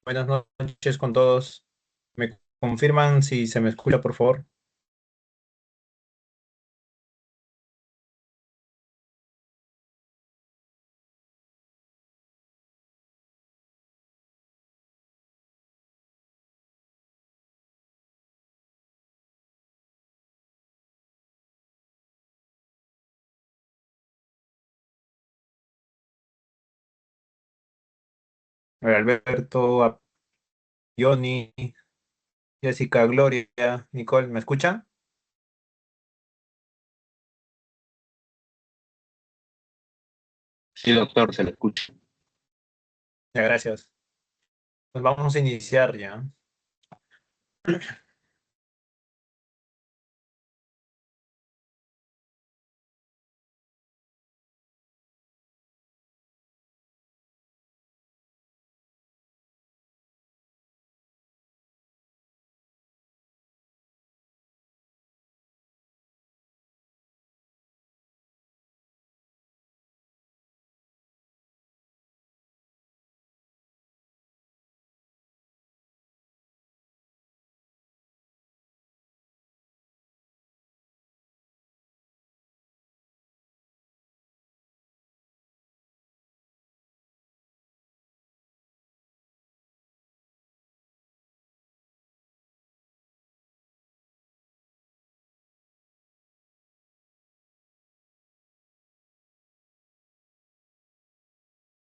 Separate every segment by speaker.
Speaker 1: Buenas noches con todos. ¿Me confirman si se me escucha, por favor? Alberto, Johnny, Jessica, Gloria, Nicole, ¿me escuchan?
Speaker 2: Sí, doctor, se le escucha.
Speaker 1: Ya, gracias. Pues vamos a iniciar ya.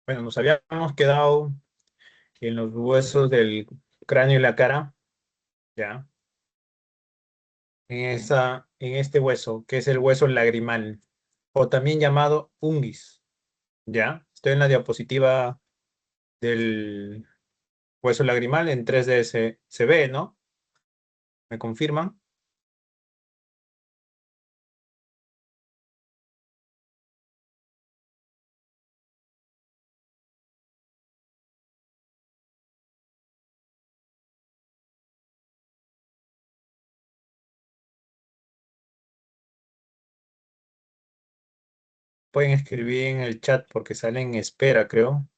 Speaker 1: Bueno, nos habíamos quedado en los huesos del cráneo y la cara, ya. En este hueso, que es el hueso lagrimal, o también llamado unguis, ya. Estoy en la diapositiva del hueso lagrimal en 3D se ve, ¿no? ¿Me confirman? Pueden escribir en el chat porque sale en espera, creo.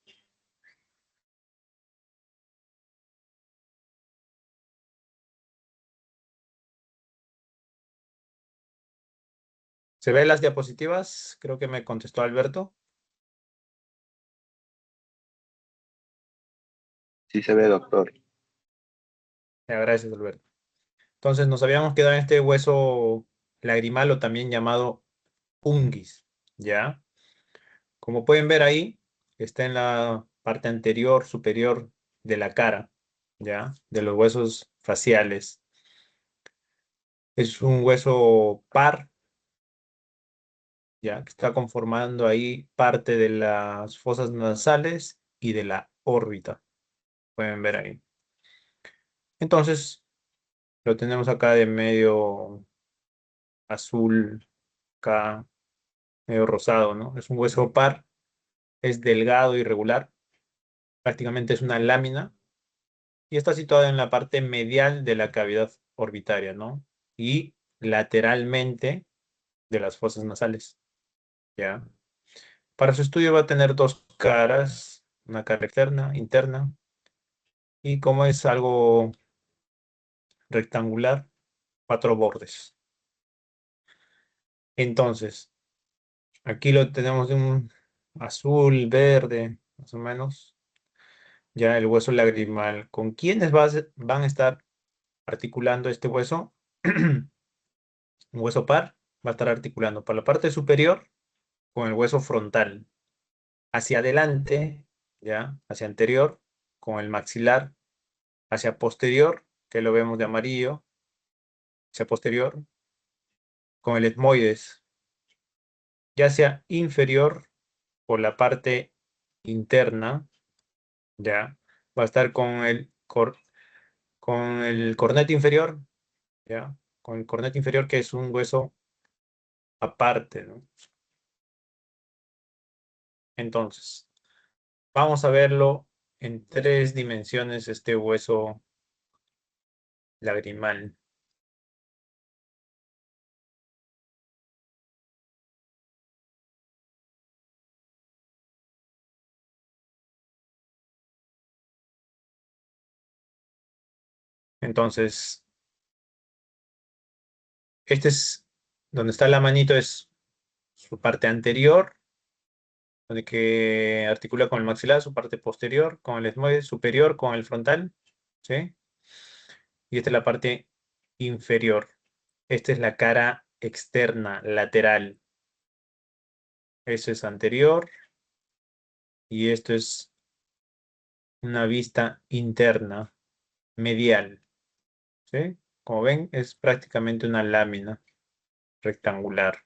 Speaker 1: ¿Se ven las diapositivas? Creo que me contestó Alberto.
Speaker 2: Sí se ve, doctor.
Speaker 1: Ya, gracias, Alberto. Entonces nos habíamos quedado en este hueso lagrimal o también llamado unguis, ¿ya? Como pueden ver ahí, está en la parte anterior, superior de la cara, ¿ya? De los huesos faciales. Es un hueso par, ¿ya? Que está conformando ahí parte de las fosas nasales y de la órbita. Pueden ver ahí. Entonces, lo tenemos acá de medio azul, acá medio rosado, ¿no? Es un hueso par, es delgado y regular, prácticamente es una lámina y está situado en la parte medial de la cavidad orbitaria, ¿no? Y lateralmente de las fosas nasales, ¿ya? Para su estudio va a tener dos caras, una cara externa, interna, y como es algo rectangular, cuatro bordes. Entonces, aquí lo tenemos de un azul, verde, más o menos. Ya el hueso lagrimal. ¿Con quiénes van a estar articulando este hueso? Un hueso par va a estar articulando para la parte superior con el hueso frontal. Hacia adelante, ya, hacia anterior, con el maxilar. Hacia posterior, que lo vemos de amarillo, hacia posterior, con el etmoides. Ya sea inferior por la parte interna, ya, va a estar con el cornete inferior, ya, con el cornete inferior que es un hueso aparte, ¿no? Entonces, vamos a verlo en tres dimensiones, este hueso lagrimal. Entonces, este es donde está la manito, es su parte anterior, donde que articula con el maxilar, su parte posterior, con el etmoide superior, con el frontal, ¿sí? Y esta es la parte inferior. Esta es la cara externa, lateral. Eso es anterior y esto es una vista interna, medial, ¿sí? Como ven, es prácticamente una lámina rectangular.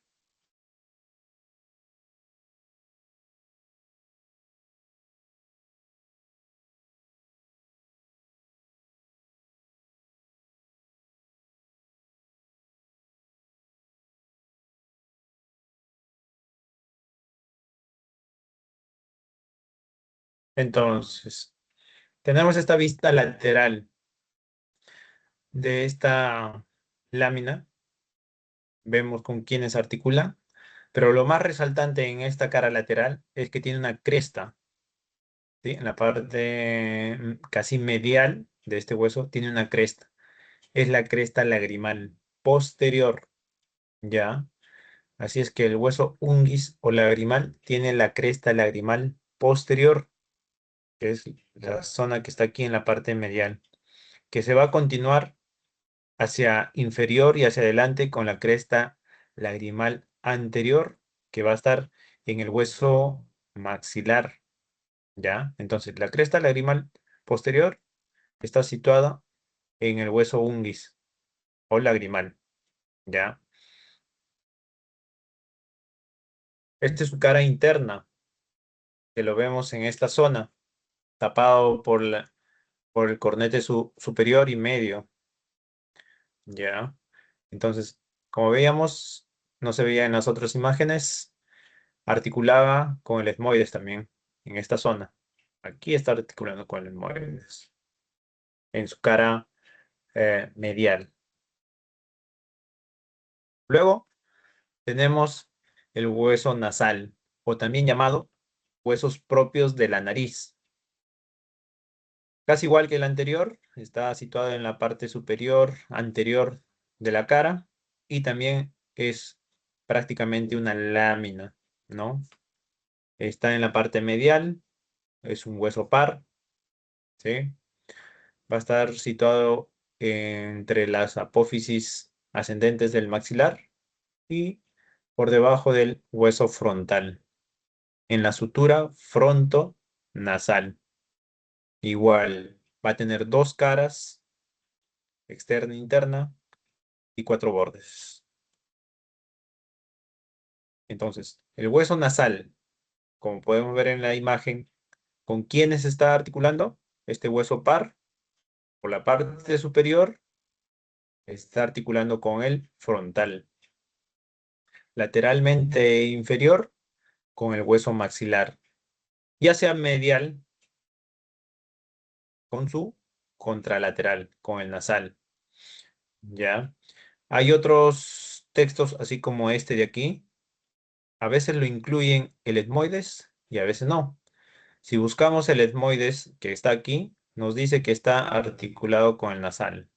Speaker 1: Entonces, tenemos esta vista lateral de esta lámina. Vemos con quiénes articula, pero lo más resaltante en esta cara lateral es que tiene una cresta, ¿sí? En la parte casi medial de este hueso tiene una cresta. Es la cresta lagrimal posterior, ¿ya? Así es que el hueso unguis o lagrimal tiene la cresta lagrimal posterior, que es la zona que está aquí en la parte medial, que se va a continuar hacia inferior y hacia adelante con la cresta lagrimal anterior, que va a estar en el hueso maxilar, ¿ya? Entonces, la cresta lagrimal posterior está situada en el hueso unguis o lagrimal, ¿ya? Esta es su cara interna, que lo vemos en esta zona, tapado por el cornete superior y medio, ¿ya? Entonces, como veíamos, no se veía en las otras imágenes, articulaba con el etmoides también, en esta zona. Aquí está articulando con el etmoides, en su cara medial. Luego tenemos el hueso nasal, o también llamado huesos propios de la nariz. Casi igual que el anterior, está situado en la parte superior, anterior de la cara, y también es prácticamente una lámina, ¿no? Está en la parte medial, es un hueso par, ¿sí? Va a estar situado entre las apófisis ascendentes del maxilar y por debajo del hueso frontal, en la sutura frontonasal. Igual, va a tener dos caras, externa e interna, y cuatro bordes. Entonces, el hueso nasal, como podemos ver en la imagen, ¿con quiénes está articulando? Este hueso par, por la parte superior, está articulando con el frontal. Lateralmente inferior, con el hueso maxilar. Ya sea medial, con su contralateral, con el nasal. ¿Ya? Hay otros textos, así como este de aquí. A veces lo incluyen el etmoides y a veces no. Si buscamos el etmoides que está aquí, nos dice que está articulado con el nasal.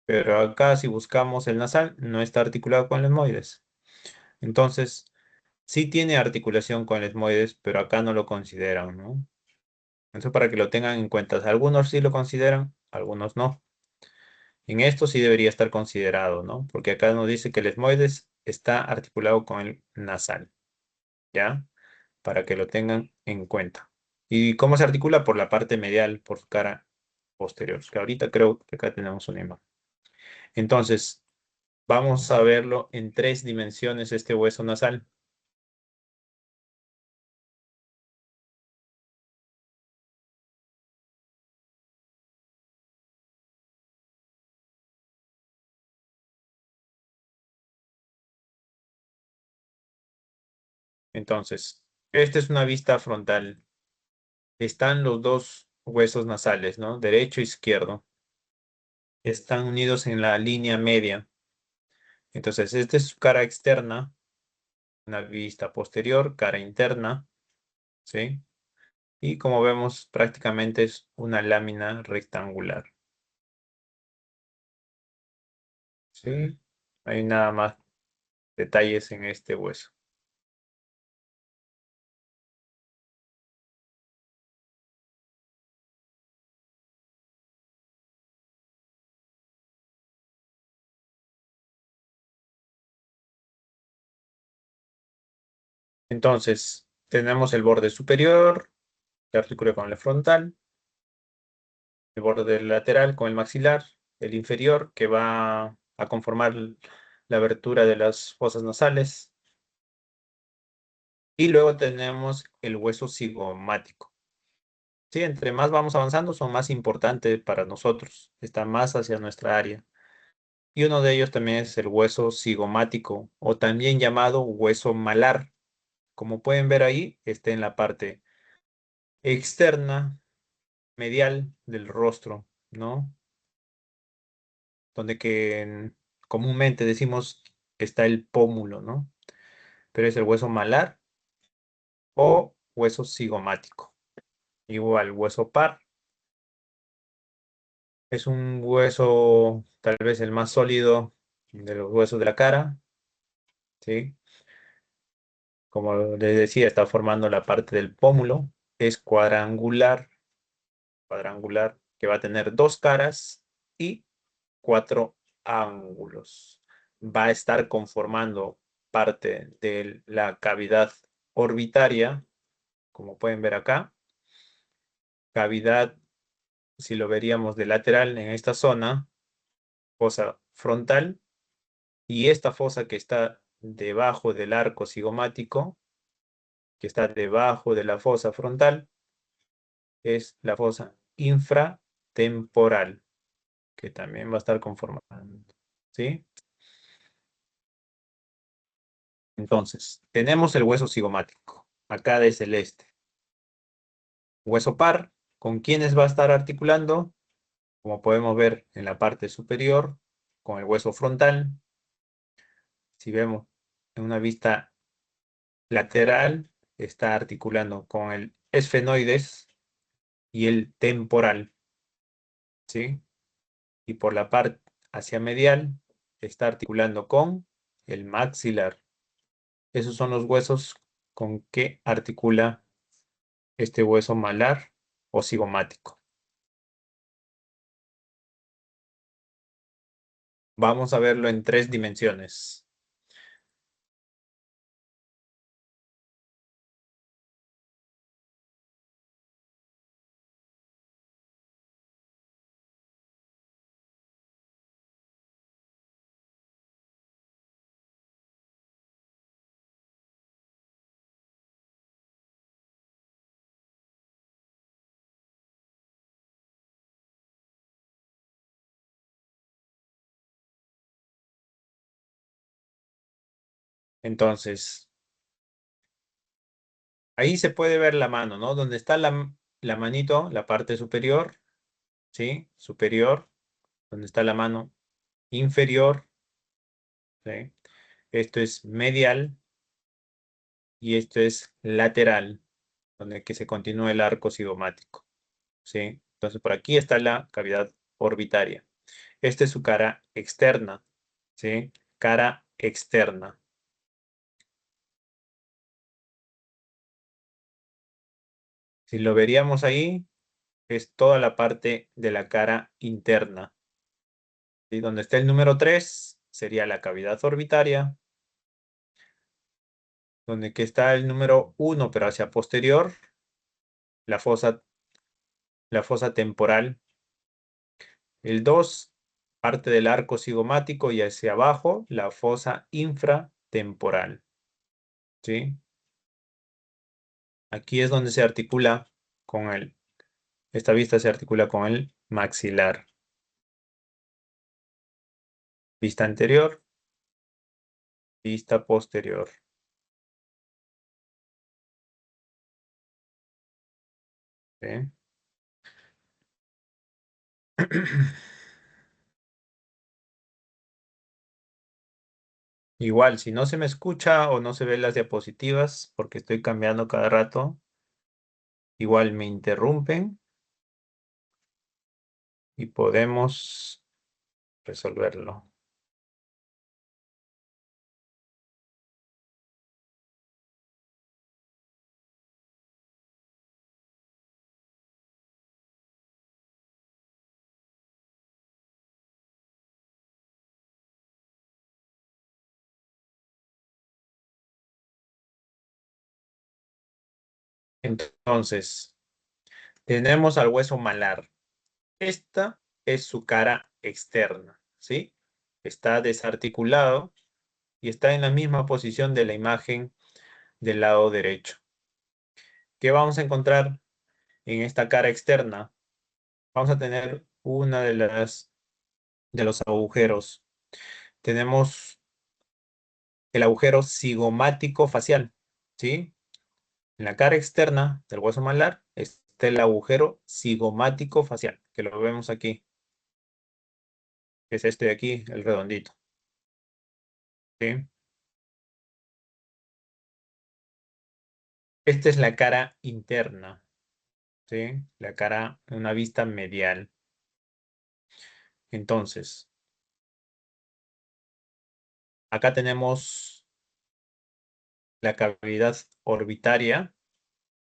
Speaker 1: Pero acá si buscamos el nasal, no está articulado con el etmoides. Entonces, sí tiene articulación con el etmoides, pero acá no lo consideran, ¿no? Eso para que lo tengan en cuenta. Algunos sí lo consideran, algunos no. En esto sí debería estar considerado, ¿no? Porque acá nos dice que el etmoides está articulado con el nasal, ¿ya? Para que lo tengan en cuenta. ¿Y cómo se articula? Por la parte medial, por su cara posterior. Que ahorita creo que acá tenemos una imagen. Entonces, vamos a verlo en tres dimensiones este hueso nasal. Entonces, esta es una vista frontal. Están los dos huesos nasales, ¿no? Derecho e izquierdo. Están unidos en la línea media. Entonces, esta es su cara externa, una vista posterior, cara interna, ¿sí? Y como vemos, prácticamente es una lámina rectangular. ¿sí? No hay nada más detalles en este hueso. Entonces, tenemos el borde superior, que articula con el frontal, el borde lateral con el maxilar, el inferior, que va a conformar la abertura de las fosas nasales, y luego tenemos el hueso cigomático. Sí, entre más vamos avanzando, son más importantes para nosotros, está más hacia nuestra área. Y uno de ellos también es el hueso cigomático, o también llamado hueso malar. Como pueden ver ahí, está en la parte externa, medial del rostro, ¿no? Donde comúnmente decimos está el pómulo, ¿no? Pero es el hueso malar o hueso cigomático. Igual, hueso par es un hueso tal vez el más sólido de los huesos de la cara, ¿sí? Como les decía, está formando la parte del pómulo. Es cuadrangular, que va a tener dos caras y cuatro ángulos. Va a estar conformando parte de la cavidad orbitaria, como pueden ver acá. Cavidad, si lo veríamos de lateral en esta zona, fosa frontal, y esta fosa que está debajo del arco cigomático, que está debajo de la fosa frontal, es la fosa infratemporal, que también va a estar conformando, ¿sí? Entonces, tenemos el hueso cigomático, acá de celeste. Hueso par, ¿con quiénes va a estar articulando? Como podemos ver en la parte superior, con el hueso frontal. Si vemos en una vista lateral, está articulando con el esfenoides y el temporal, ¿sí? Y por la parte hacia medial, está articulando con el maxilar. Esos son los huesos con que articula este hueso malar o cigomático. Vamos a verlo en 3 dimensiones. Entonces, ahí se puede ver la mano, ¿no? Donde está la manito, la parte superior, ¿sí? Superior, donde está la mano inferior, ¿sí? Esto es medial y esto es lateral, donde que se continúa el arco cigomático, ¿sí? Entonces, por aquí está la cavidad orbitaria. Esta es su cara externa, ¿sí? Cara externa. Si lo veríamos ahí, es toda la parte de la cara interna. ¿Sí? Donde está el número 3 sería la cavidad orbitaria. Donde que está el número 1 pero hacia posterior, la fosa temporal. El 2 parte del arco cigomático y hacia abajo, la fosa infratemporal. ¿Sí? Aquí es donde se articula esta vista se articula con el maxilar. Vista anterior, vista posterior. ¿Sí? Igual, si no se me escucha o no se ven las diapositivas, porque estoy cambiando cada rato, igual me interrumpen y podemos resolverlo. Entonces, tenemos al hueso malar. Esta es su cara externa, ¿sí? Está desarticulado y está en la misma posición de la imagen del lado derecho. ¿Qué vamos a encontrar en esta cara externa? Vamos a tener una de los agujeros. Tenemos el agujero cigomático facial, ¿sí? En la cara externa del hueso malar está el agujero cigomático facial, que lo vemos aquí, que es este de aquí, el redondito, ¿sí? Esta es la cara interna, ¿sí? La cara, una vista medial. Entonces, acá tenemos la cavidad orbitaria,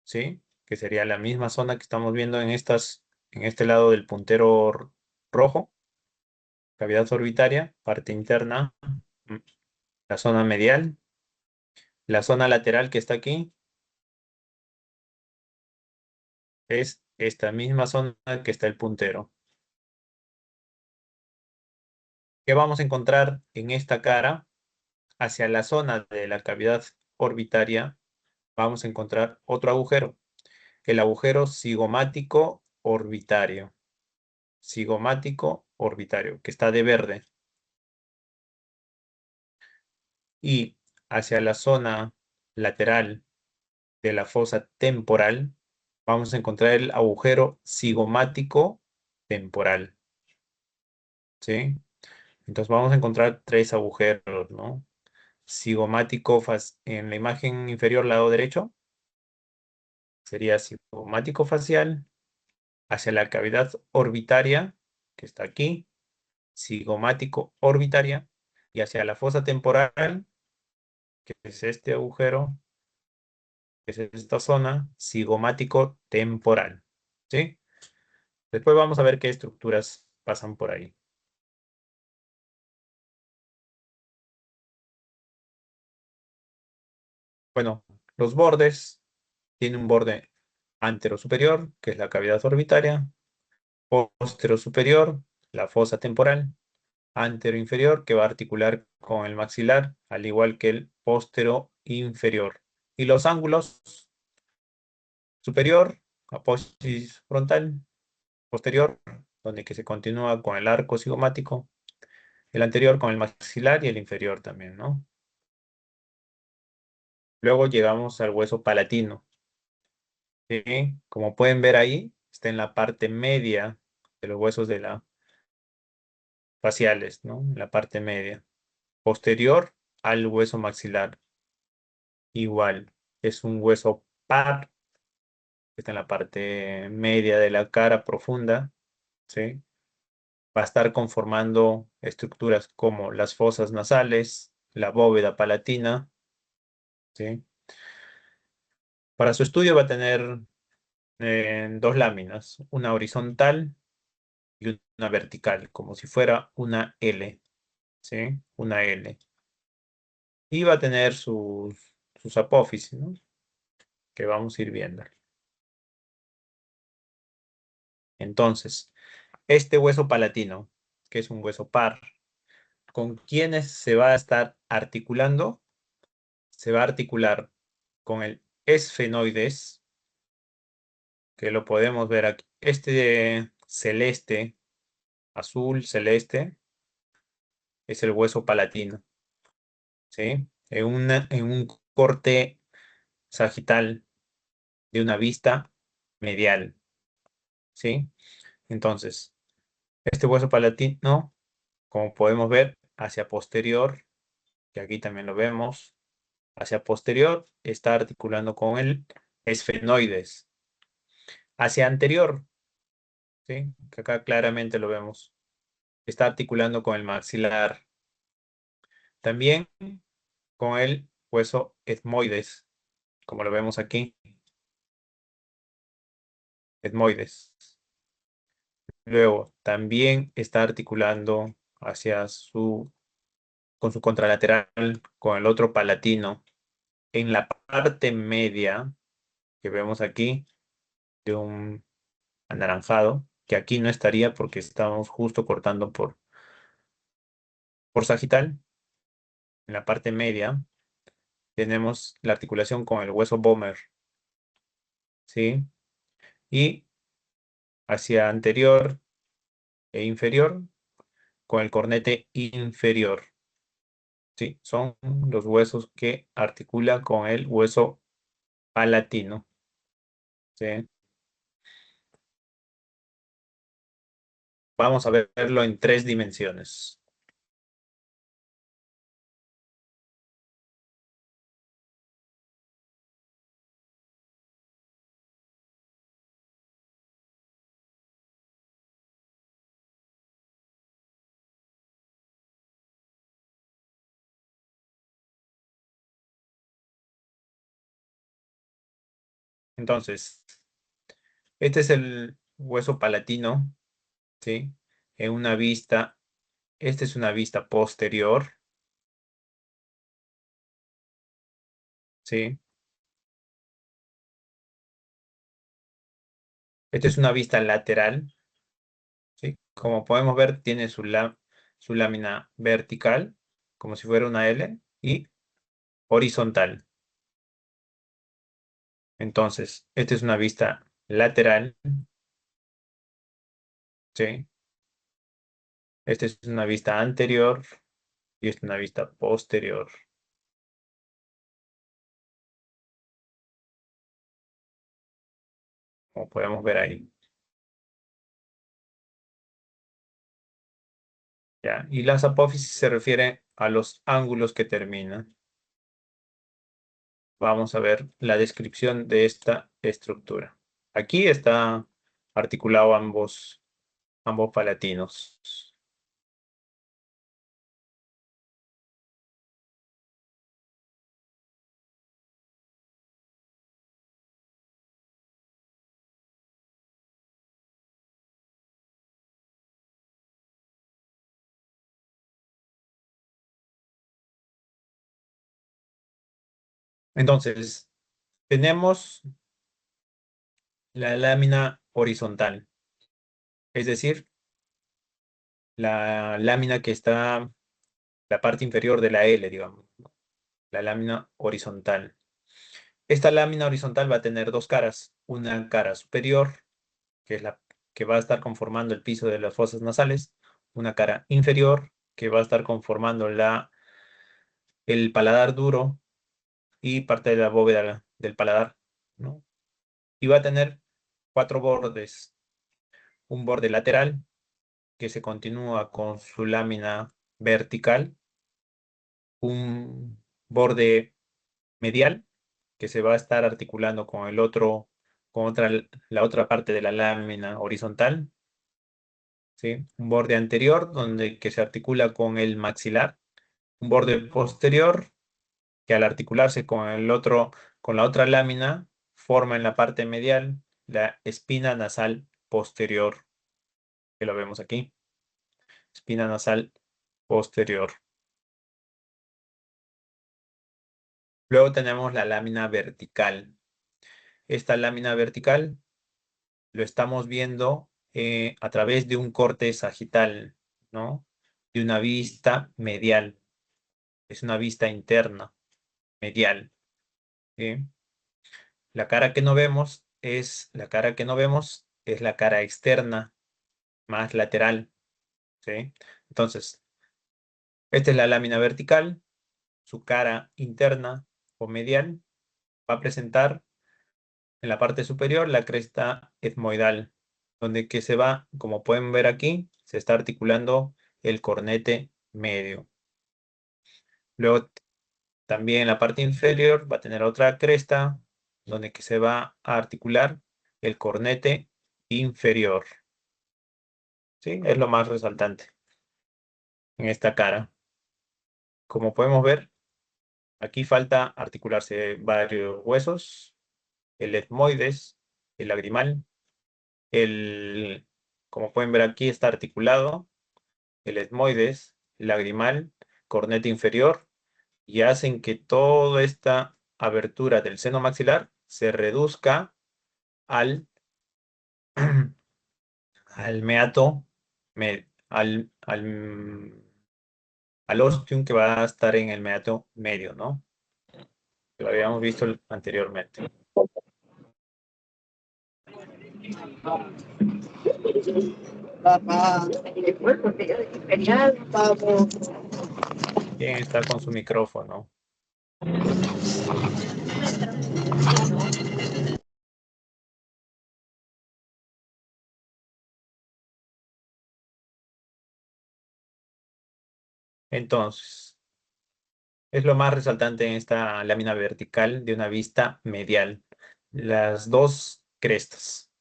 Speaker 1: ¿sí? Que sería la misma zona que estamos viendo en este lado del puntero rojo. Cavidad orbitaria, parte interna, la zona medial, la zona lateral que está aquí es esta misma zona que está el puntero. ¿Qué vamos a encontrar en esta cara? Hacia la zona de la cavidad orbitaria vamos a encontrar otro agujero, el agujero cigomático orbitario. Cigomático orbitario, que está de verde. Y hacia la zona lateral de la fosa temporal vamos a encontrar el agujero cigomático temporal, ¿sí? Entonces vamos a encontrar tres agujeros, ¿no? Cigomático en la imagen inferior lado derecho sería cigomático facial hacia la cavidad orbitaria que está aquí, cigomático orbitaria y hacia la fosa temporal que es este agujero, que es esta zona, cigomático temporal, ¿sí? Después vamos a ver qué estructuras pasan por ahí. Bueno, los bordes tienen un borde antero superior, que es la cavidad orbitaria, postero superior, la fosa temporal, antero inferior, que va a articular con el maxilar, al igual que el postero inferior. Y los ángulos superior, apófisis frontal, posterior, donde que se continúa con el arco cigomático, el anterior con el maxilar y el inferior también, ¿no? Luego llegamos al hueso palatino, ¿sí? Como pueden ver ahí, está en la parte media de los huesos de la faciales, ¿no? En la parte media. Posterior al hueso maxilar. Igual, es un hueso par, que está en la parte media de la cara profunda, ¿sí? Va a estar conformando estructuras como las fosas nasales, la bóveda palatina, ¿sí? Para su estudio va a tener dos láminas, una horizontal y una vertical, como si fuera una L, ¿sí? Una L. Y va a tener sus apófisis, ¿no? Que vamos a ir viendo. Entonces, este hueso palatino, que es un hueso par, ¿con quiénes se va a estar articulando? Se va a articular con el esfenoides, que lo podemos ver aquí. Este celeste, azul celeste, es el hueso palatino, ¿sí? En un corte sagital de una vista medial, ¿sí? Entonces, este hueso palatino, como podemos ver, hacia posterior, que aquí también lo vemos, hacia posterior está articulando con el esfenoides. Hacia anterior, ¿sí? Que acá claramente lo vemos, está articulando con el maxilar. También con el hueso etmoides, como lo vemos aquí, etmoides. Luego, también está articulando con su contralateral, con el otro palatino. En la parte media, que vemos aquí, de un anaranjado, que aquí no estaría porque estamos justo cortando por sagital. En la parte media tenemos la articulación con el hueso vomer, ¿sí? Y hacia anterior e inferior con el cornete inferior, ¿sí? Son los huesos que articulan con el hueso palatino, ¿sí? Vamos a verlo en 3 dimensiones. Entonces, este es el hueso palatino, ¿sí? En una vista, esta es una vista posterior, ¿sí? Esta es una vista lateral, ¿sí? Como podemos ver, tiene su lámina vertical, como si fuera una L, y horizontal. Entonces, esta es una vista lateral, ¿sí? Esta es una vista anterior y esta es una vista posterior. Como podemos ver ahí. ¿Ya? Y las apófisis se refiere a los ángulos que terminan. Vamos a ver la descripción de esta estructura. Aquí está articulado ambos palatinos. Entonces, tenemos la lámina horizontal, es decir, la lámina que está la parte inferior de la L, digamos, ¿no? La lámina horizontal. Esta lámina horizontal va a tener dos caras, una cara superior, que es la que va a estar conformando el piso de las fosas nasales, una cara inferior, que va a estar conformando el paladar duro y parte de la bóveda del paladar, ¿no? Y va a tener 4 bordes, un borde lateral, que se continúa con su lámina vertical, un borde medial, que se va a estar articulando con la otra parte de la lámina horizontal, ¿sí? Un borde anterior, que se articula con el maxilar, un borde posterior, que al articularse con la otra lámina, forma en la parte medial la espina nasal posterior, que lo vemos aquí, espina nasal posterior. Luego tenemos la lámina vertical. Esta lámina vertical lo estamos viendo a través de un corte sagital, ¿no? De una vista medial. Es una vista interna, medial, ¿sí? La cara que no vemos es la cara externa, más lateral, ¿sí? Entonces, esta es la lámina vertical, su cara interna o medial va a presentar en la parte superior la cresta etmoidal, donde que se va, como pueden ver aquí, se está articulando el cornete medio. Luego también en la parte inferior va a tener otra cresta, donde que se va a articular el cornete inferior. ¿Sí? Es lo más resaltante en esta cara. Como podemos ver, aquí falta articularse varios huesos, el etmoides, el lagrimal, el, como pueden ver aquí está articulado el etmoides, lagrimal, cornete inferior y hacen que toda esta abertura del seno maxilar se reduzca al, al meato, al ostium que va a estar en el meato medio, ¿no? Lo habíamos visto anteriormente.
Speaker 3: Papá, porque yo dije feriado, vamos.
Speaker 1: ¿Quién está con su micrófono? Entonces, es lo más resaltante en esta lámina vertical de una vista medial. Las dos crestas.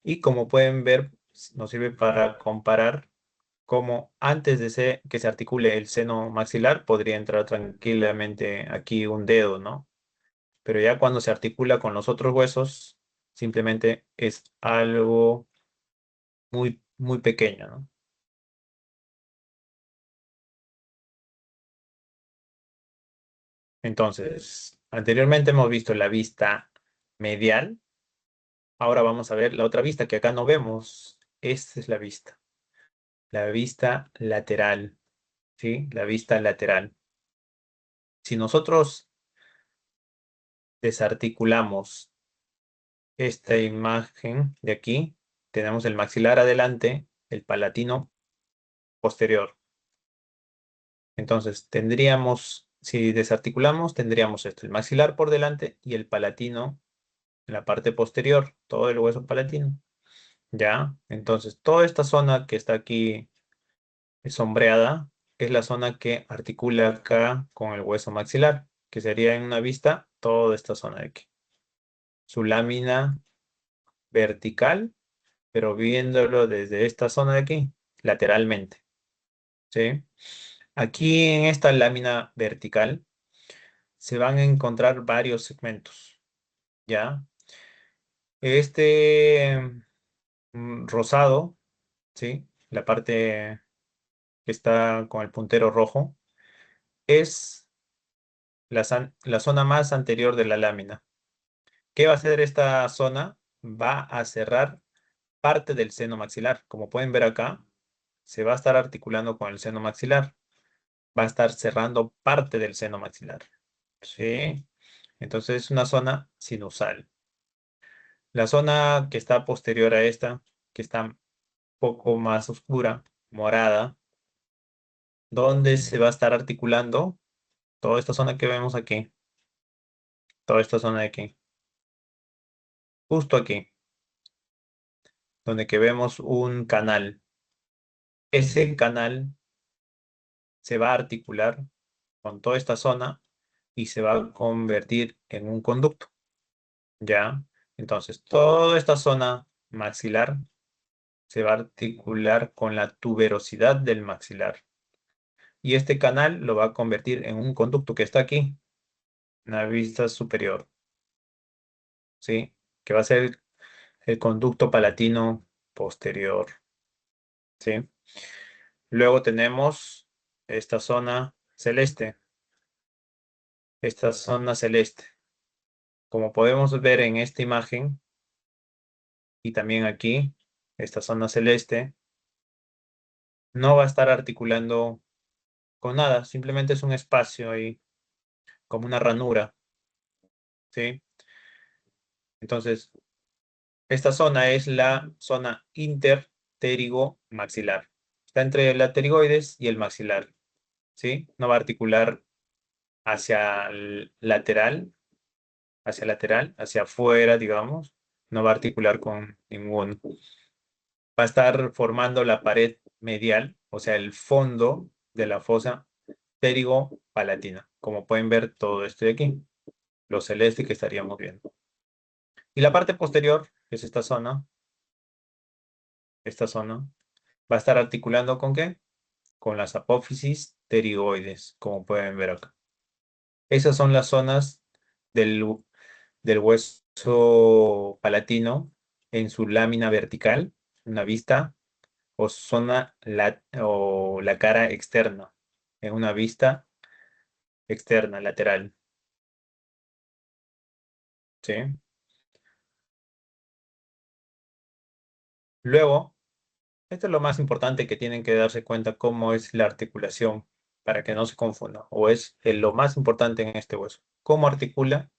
Speaker 1: Y como pueden ver, nos sirve para comparar cómo antes de que se articule el seno maxilar, podría entrar tranquilamente aquí un dedo, ¿no? Pero ya cuando se articula con los otros huesos, simplemente es algo muy, muy pequeño, ¿no? Entonces, anteriormente hemos visto la vista medial. Ahora vamos a ver la otra vista que acá no vemos. Esta es la vista lateral, ¿sí? La vista lateral. Si nosotros desarticulamos esta imagen de aquí, tenemos el maxilar adelante, el palatino posterior. Entonces, si desarticulamos, tendríamos esto, el maxilar por delante y el palatino en la parte posterior, todo el hueso palatino. ¿Ya? Entonces, toda esta zona que está aquí sombreada es la zona que articula acá con el hueso maxilar, que sería en una vista toda esta zona de aquí. Su lámina vertical, pero viéndolo desde esta zona de aquí, lateralmente. ¿Sí? Aquí en esta lámina vertical se van a encontrar varios segmentos. ¿Ya? Este rosado, ¿sí? La parte que está con el puntero rojo, es la zona más anterior de la lámina. ¿Qué va a hacer esta zona? Va a cerrar parte del seno maxilar. Como pueden ver acá, se va a estar articulando con el seno maxilar. Va a estar cerrando parte del seno maxilar. ¿Sí? Entonces es una zona sinusal. La zona que está posterior a esta, que está un poco más oscura, morada, donde se va a estar articulando toda esta zona que vemos aquí, toda esta zona de aquí, justo aquí, donde que vemos un canal. Ese canal se va a articular con toda esta zona y se va a convertir en un conducto, ¿ya? Entonces, toda esta zona maxilar se va a articular con la tuberosidad del maxilar. Y este canal lo va a convertir en un conducto que está aquí, en la vista superior, ¿sí? Que va a ser el conducto palatino posterior, ¿sí? Luego tenemos esta zona celeste, esta zona celeste. Como podemos ver en esta imagen y también aquí, esta zona celeste no va a estar articulando con nada, simplemente es un espacio ahí, como una ranura, ¿sí? Entonces, esta zona es la zona interpterigomaxilar. Está entre la pterigoides y el maxilar, ¿sí? No va a articular hacia el lateral, hacia afuera, digamos. No va a articular con ningún. Va a estar formando la pared medial, o sea, el fondo de la fosa pterigo-palatina. Como pueden ver todo esto de aquí, lo celeste que estaríamos viendo. Y la parte posterior, que es esta zona, va a estar articulando ¿con qué? Con las apófisis pterigoides, como pueden ver acá. Esas son las zonas del, del hueso palatino en su lámina vertical, una vista, o o la cara externa, en una vista externa, lateral. ¿sí? Luego, esto es lo más importante que tienen que darse cuenta cómo es la articulación para que no se confunda, o es lo más importante en este hueso. ¿Cómo articula?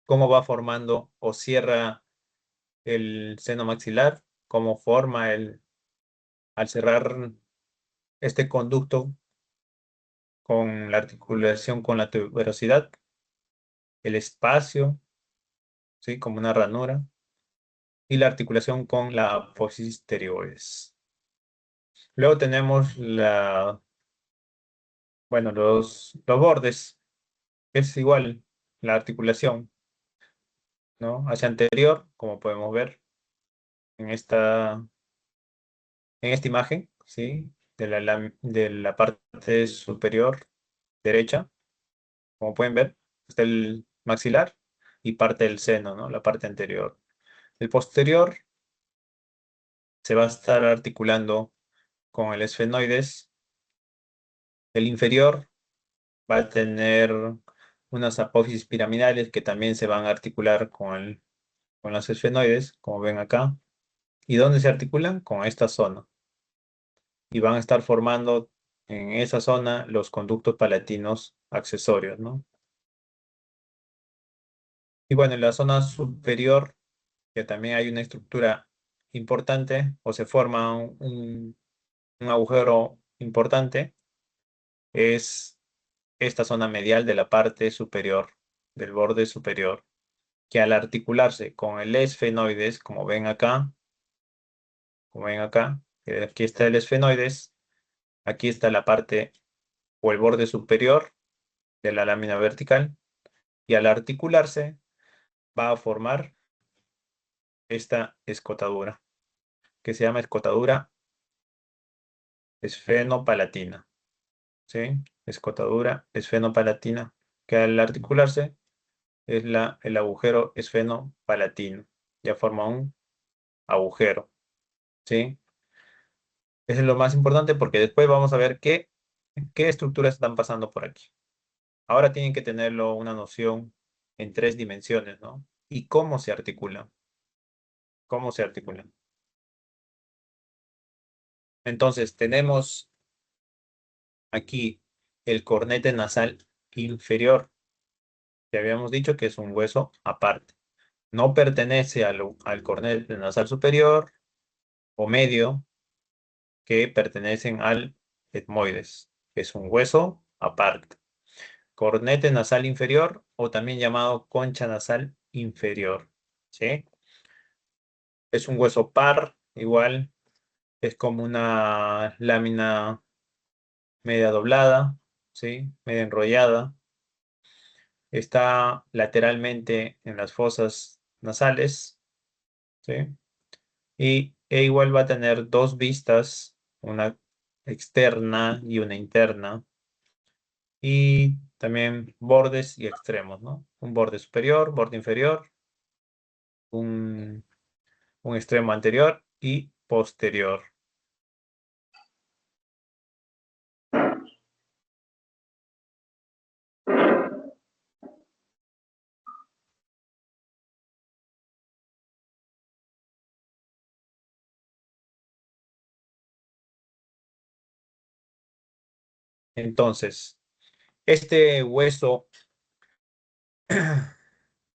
Speaker 1: ¿Cómo va formando o cierra el seno maxilar? ¿Cómo forma al cerrar este conducto con la articulación con la tuberosidad? El espacio, ¿sí? Como una ranura. Y la articulación con la apófisis terioides. Luego tenemos bueno, los bordes. Es igual la articulación, ¿no? Hacia anterior, como podemos ver en esta imagen, ¿sí? De la parte superior derecha, como pueden ver, está el maxilar y parte del seno, ¿no? La parte anterior. El posterior se va a estar articulando con el esfenoides. El inferior va a tener unas apófisis piramidales que también se van a articular con los esfenoides, como ven acá. ¿Y dónde se articulan? Con esta zona. Y van a estar formando en esa zona los conductos palatinos accesorios, ¿no? Y bueno, en la zona superior, que también hay una estructura importante, o se forma un agujero importante, es esta zona medial de la parte superior, del borde superior, que al articularse con el esfenoides, como ven acá, que aquí está el esfenoides, aquí está la parte o el borde superior de la lámina vertical, y al articularse va a formar esta escotadura, que se llama escotadura esfenopalatina, ¿sí? Escotadura esfenopalatina, que al articularse es el agujero esfenopalatino, ya forma un agujero, ¿sí? Eso es lo más importante porque después vamos a ver qué estructuras están pasando por aquí. Ahora tienen que tenerlo una noción en 3 dimensiones, ¿no? Y cómo se articulan. ¿Cómo se articulan? Entonces, tenemos aquí el cornete nasal inferior, que habíamos dicho que es un hueso aparte. No pertenece al cornete nasal superior o medio, que pertenecen al etmoides, que es un hueso aparte. Cornete nasal inferior o también llamado concha nasal inferior, ¿sí? Es un hueso par, igual, es como una lámina media doblada, ¿sí? Media enrollada. Está lateralmente en las fosas nasales, ¿sí? E igual va a tener 2 vistas, una externa y una interna, y también bordes y extremos, ¿no? Un borde superior, borde inferior, un, un extremo anterior y posterior. Entonces, este hueso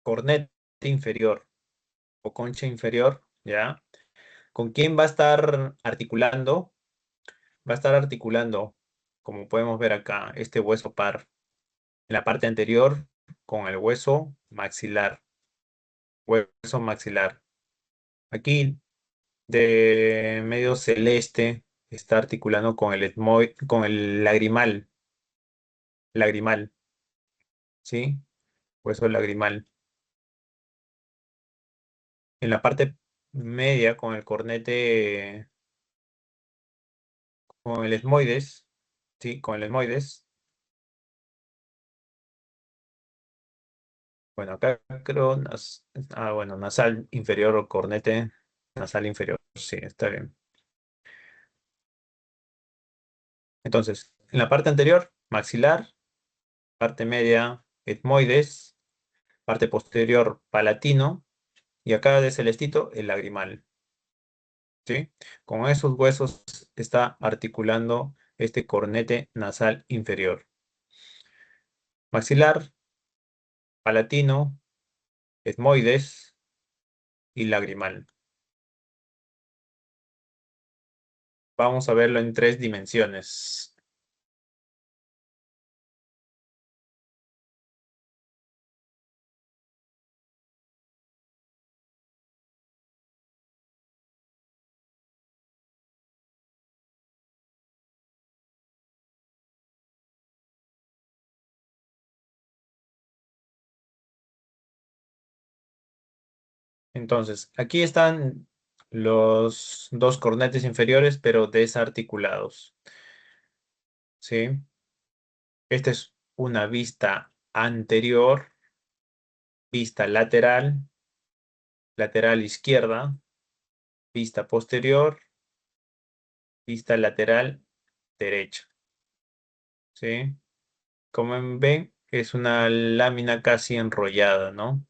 Speaker 1: cornete inferior o concha inferior, ¿ya? ¿Con quién va a estar articulando? Va a estar articulando, como podemos ver acá, este hueso par en la parte anterior con el hueso maxilar. Hueso maxilar. Aquí, de medio celeste, está articulando con con el lagrimal, ¿sí? Hueso lagrimal. En la parte media, con el cornete, con el esmoides, ¿sí? Con el esmoides. Bueno, acá creo, bueno, nasal inferior o cornete nasal inferior, sí, está bien. Entonces, en la parte anterior, maxilar, parte media, etmoides, parte posterior palatino, y acá de celestito el lagrimal, ¿sí? Con esos huesos está articulando este cornete nasal inferior. Maxilar, palatino, etmoides y lagrimal. Vamos a verlo en 3 dimensiones. Entonces, aquí están los 2 cornetes inferiores, pero desarticulados, ¿sí? Esta es una vista anterior, vista lateral, lateral izquierda, vista posterior, vista lateral derecha, ¿sí? Como ven, es una lámina casi enrollada, ¿no?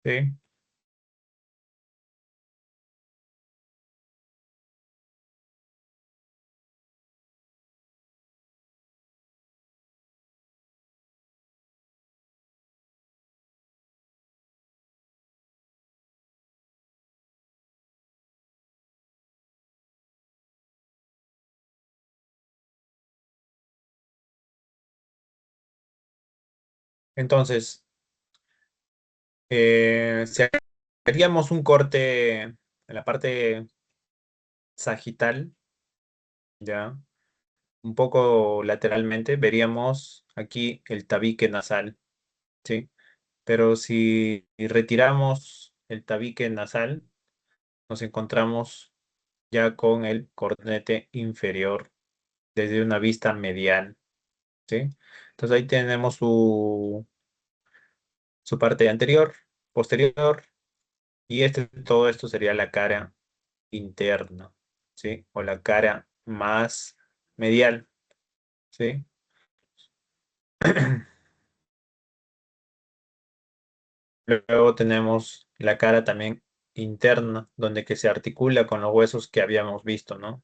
Speaker 1: ¿Sí? Entonces, si haríamos un corte en la parte sagital, ¿ya? Un poco lateralmente, veríamos aquí el tabique nasal, ¿sí? Pero si retiramos el tabique nasal, nos encontramos ya con el cornete inferior desde una vista medial, ¿sí? Entonces ahí tenemos su parte anterior, posterior, y todo esto sería la cara interna, ¿sí? O la cara más medial, ¿sí? Luego tenemos la cara también interna, donde que se articula con los huesos que habíamos visto, ¿no?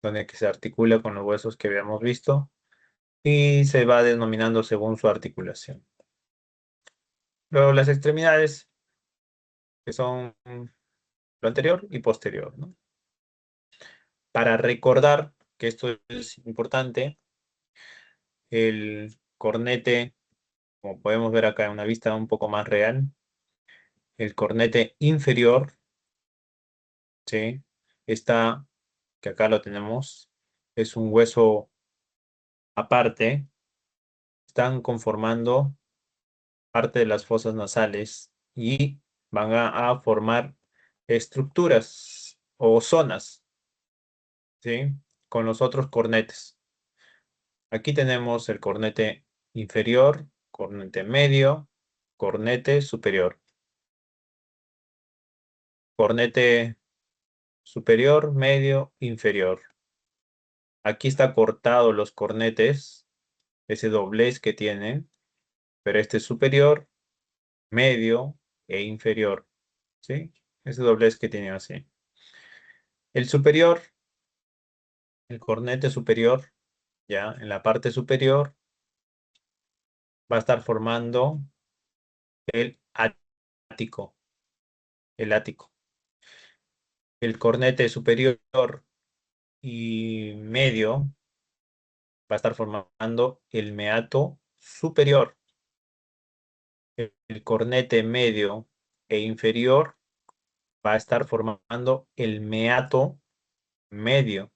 Speaker 1: Donde que se articula con los huesos que habíamos visto y se va denominando según su articulación. Luego las extremidades, que son lo anterior y posterior, ¿no? Para recordar que esto es importante, el cornete, como podemos ver acá en una vista un poco más real, el cornete inferior, ¿sí? Está, que acá lo tenemos, es un hueso aparte, están conformando parte de las fosas nasales y van a formar estructuras o zonas, ¿sí? Con los otros cornetes. Aquí tenemos el cornete inferior, cornete medio, cornete superior. Cornete superior, medio, inferior. Aquí está cortado los cornetes, ese doblez que tienen, pero este es superior, medio e inferior, ¿sí? Ese doblez que tiene así. El superior, el cornete superior, ya en la parte superior, va a estar formando el ático, el ático. El cornete superior y medio va a estar formando el meato superior. El cornete medio e inferior va a estar formando el meato medio.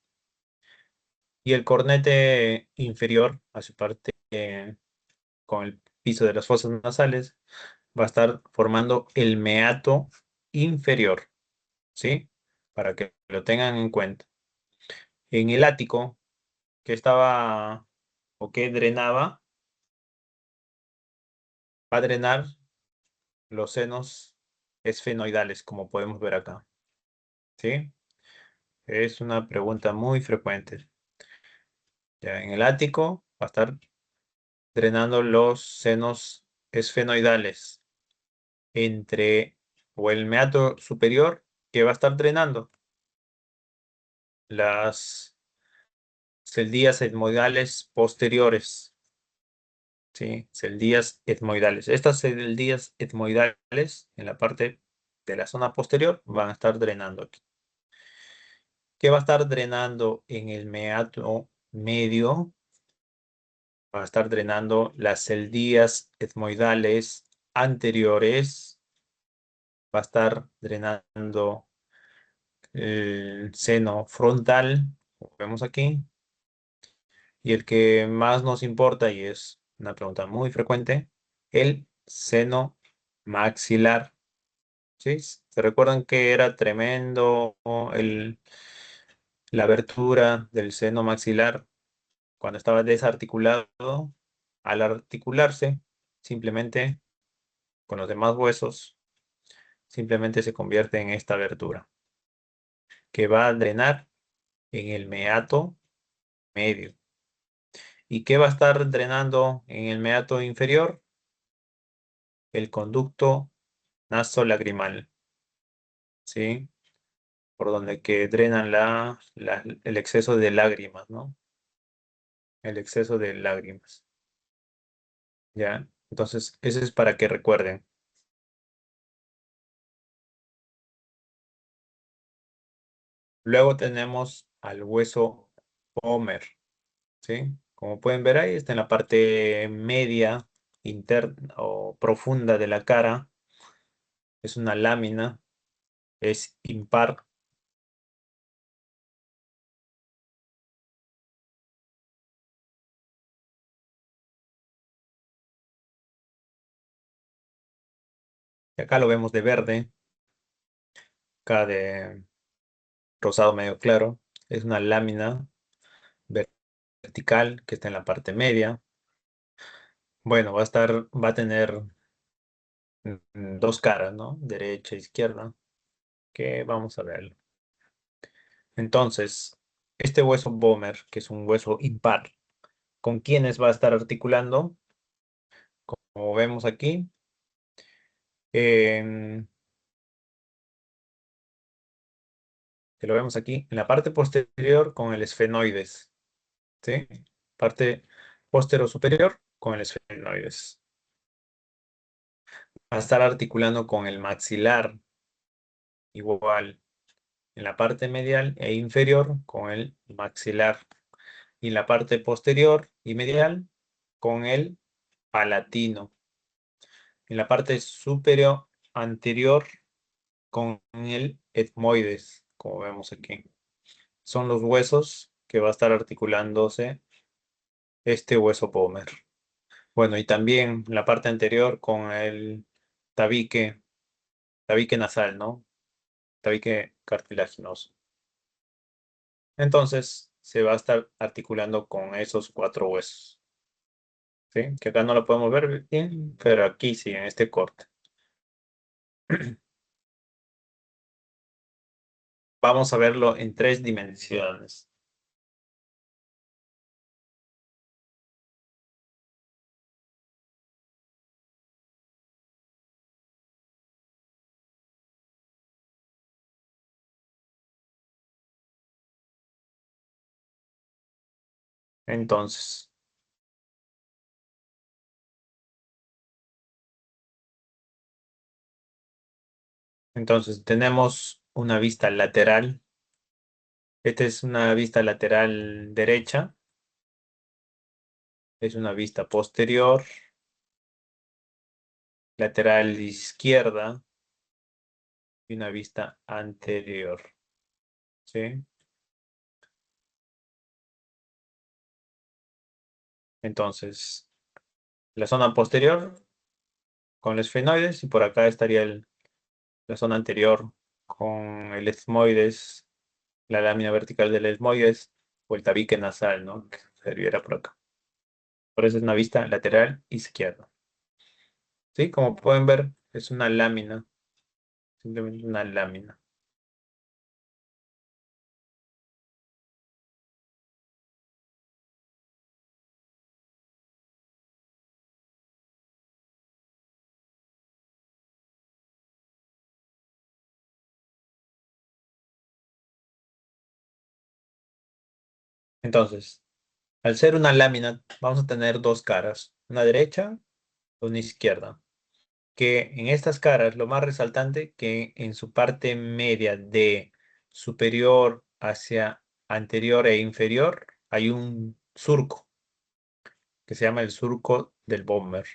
Speaker 1: Y el cornete inferior, a su parte con el piso de las fosas nasales, va a estar formando el meato inferior, ¿sí? Para que lo tengan en cuenta. En el ático, que estaba o que drenaba, va a drenar los senos esfenoidales, como podemos ver acá, ¿sí? Es una pregunta muy frecuente. Ya en el ático va a estar drenando los senos esfenoidales o el meato superior que va a estar drenando las celdías etmoidales posteriores. ¿Sí? Celdías etmoidales. Estas celdías etmoidales en la parte de la zona posterior van a estar drenando aquí. ¿Qué va a estar drenando en el meato medio? Va a estar drenando las celdías etmoidales anteriores. Va a estar drenando el seno frontal, como vemos aquí. Y el que más nos importa, y es una pregunta muy frecuente, el seno maxilar. ¿Sí? ¿Se recuerdan que era tremendo la abertura del seno maxilar cuando estaba desarticulado? Al articularse, simplemente con los demás huesos, simplemente se convierte en esta abertura que va a drenar en el meato medio. ¿Y qué va a estar drenando en el meato inferior? El conducto nasolagrimal, ¿sí? Por donde que drenan el exceso de lágrimas, ¿no? El exceso de lágrimas, ¿ya? Entonces, ese es para que recuerden. Luego tenemos al hueso pómer, ¿sí? Como pueden ver ahí, está en la parte media, interna o profunda de la cara. Es una lámina, es impar. Y acá lo vemos de verde, acá de rosado medio claro. Es una lámina vertical que está en la parte media. Bueno, va a tener dos caras, ¿no? Derecha e izquierda, que vamos a verlo. Entonces, este hueso Bomer, que es un hueso impar, ¿con quiénes va a estar articulando? Como vemos aquí, en- que lo vemos aquí, en la parte posterior con el esfenoides, ¿sí? Parte postero superior con el esfenoides. Va a estar articulando con el maxilar, igual, en la parte medial e inferior con el maxilar. Y en la parte posterior y medial con el palatino. En la parte superior anterior con el etmoides, como vemos aquí. Son los huesos que va a estar articulándose este hueso pómer. Bueno, y también la parte anterior con el tabique, tabique nasal, ¿no? Tabique cartilaginoso. Entonces, se va a estar articulando con esos cuatro huesos. ¿Sí? Que acá no lo podemos ver bien, pero aquí sí, en este corte. Vamos a verlo en tres dimensiones. Entonces, tenemos una vista lateral. Esta es una vista lateral derecha. Es una vista posterior, lateral izquierda y una vista anterior. ¿Sí? Entonces, la zona posterior con los esfenoides y por acá estaría la zona anterior con el esmoides, la lámina vertical del esmoides o el tabique nasal, ¿no? Que serviera por acá. Por eso es una vista lateral izquierda. ¿Sí? Como pueden ver, es una lámina, simplemente una lámina. Entonces, al ser una lámina, vamos a tener dos caras, una derecha y una izquierda. Que en estas caras, lo más resaltante, que en su parte media de superior hacia anterior e inferior, hay un surco, que se llama el surco del bomber,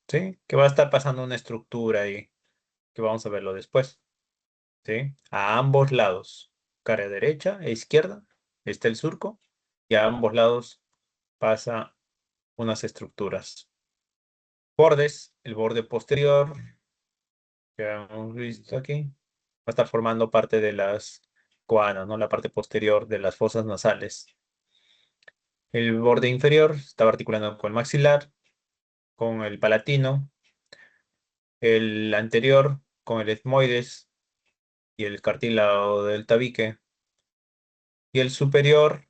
Speaker 1: ¿sí? Que va a estar pasando una estructura ahí, que vamos a verlo después, ¿sí? A ambos lados, cara derecha e izquierda, está el surco, y a ambos lados pasa unas estructuras. Bordes, el borde posterior, que hemos visto aquí, va a estar formando parte de las coanas, ¿no? La parte posterior de las fosas nasales. El borde inferior está articulando con el maxilar, con el palatino, el anterior con el etmoides y el cartílago del tabique, y el superior,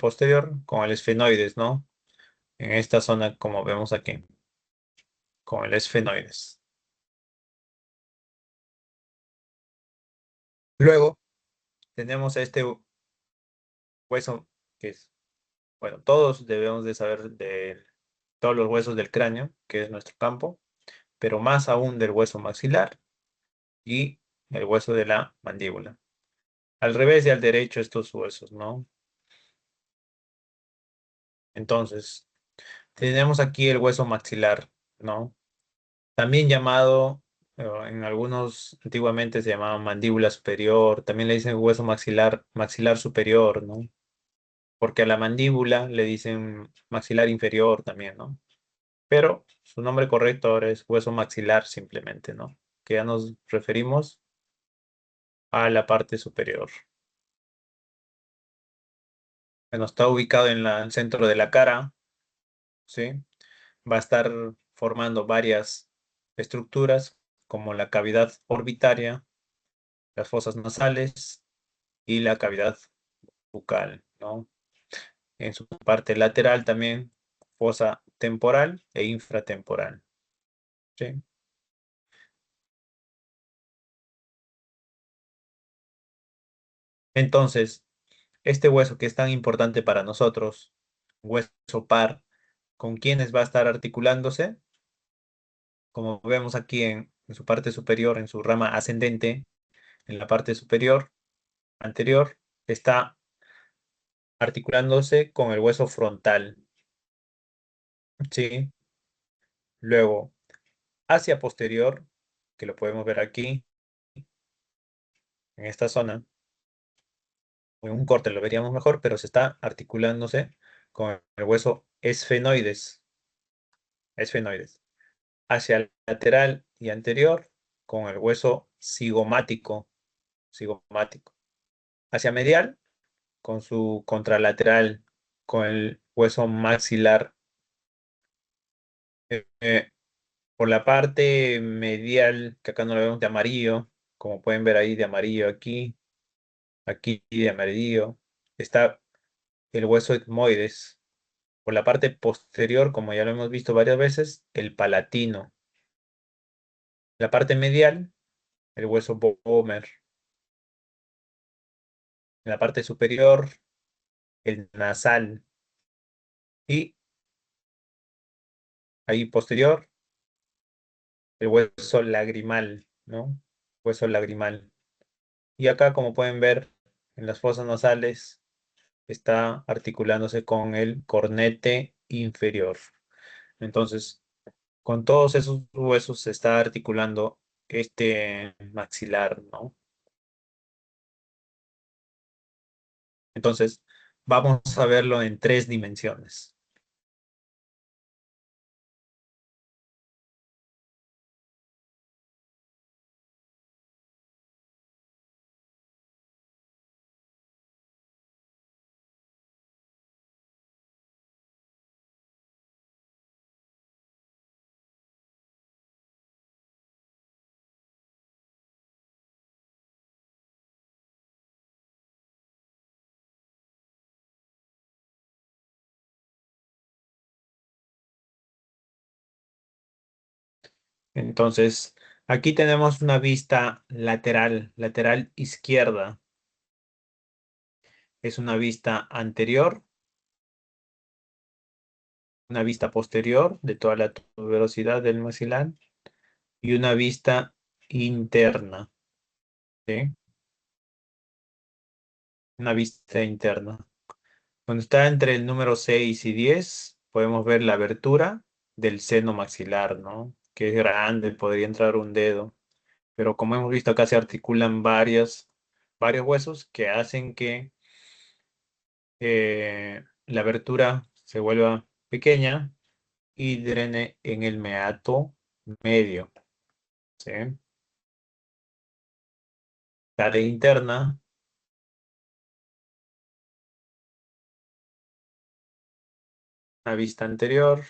Speaker 1: posterior, con el esfenoides, ¿no? En esta zona, como vemos aquí, con el esfenoides. Luego tenemos este hueso que es, bueno, todos debemos de saber de todos los huesos del cráneo, que es nuestro campo, pero más aún del hueso maxilar y el hueso de la mandíbula. Al revés y al derecho estos huesos, ¿no? Entonces, tenemos aquí el hueso maxilar, ¿no? También llamado, en algunos antiguamente se llamaba mandíbula superior, también le dicen hueso maxilar, maxilar superior, ¿no? Porque a la mandíbula le dicen maxilar inferior también, ¿no? Pero su nombre correcto ahora es hueso maxilar simplemente, ¿no? Que ya nos referimos a la parte superior. Bueno, está ubicado en el centro de la cara, ¿sí? Va a estar formando varias estructuras como la cavidad orbitaria, las fosas nasales y la cavidad bucal, ¿no? En su parte lateral también fosa temporal e infratemporal, ¿sí? Entonces, este hueso que es tan importante para nosotros, hueso par, ¿con quiénes va a estar articulándose? Como vemos aquí en su parte superior, en su rama ascendente, en la parte superior anterior, está articulándose con el hueso frontal, ¿sí? Luego, hacia posterior, que lo podemos ver aquí, en esta zona, en un corte lo veríamos mejor, pero se está articulándose con el hueso esfenoides. Hacia el lateral y anterior, con el hueso cigomático. Hacia medial, con su contralateral, con el hueso maxilar. Eh, por la parte medial, que acá no lo vemos de amarillo, como pueden ver ahí de amarillo aquí, aquí de amarillo, está el hueso etmoides. Por la parte posterior, como ya lo hemos visto varias veces, el palatino. La parte medial, el hueso Bomer. En la parte superior, el nasal. Y ahí posterior, el hueso lagrimal, ¿no? Hueso lagrimal. Y acá, como pueden ver, en las fosas nasales está articulándose con el cornete inferior. Entonces, con todos esos huesos se está articulando este maxilar, ¿no? Entonces, vamos a verlo en tres dimensiones. Entonces, aquí tenemos una vista lateral, lateral izquierda. es una vista anterior, una vista posterior de toda la tuberosidad del maxilar y una vista interna, ¿sí? Una vista interna. Cuando está entre el número 6 y 10, podemos ver la abertura del seno maxilar, ¿no? Que es grande, podría entrar un dedo. Pero como hemos visto acá se articulan varios huesos que hacen que la abertura se vuelva pequeña y drene en el meato medio, ¿sí? La de interna, la vista anterior,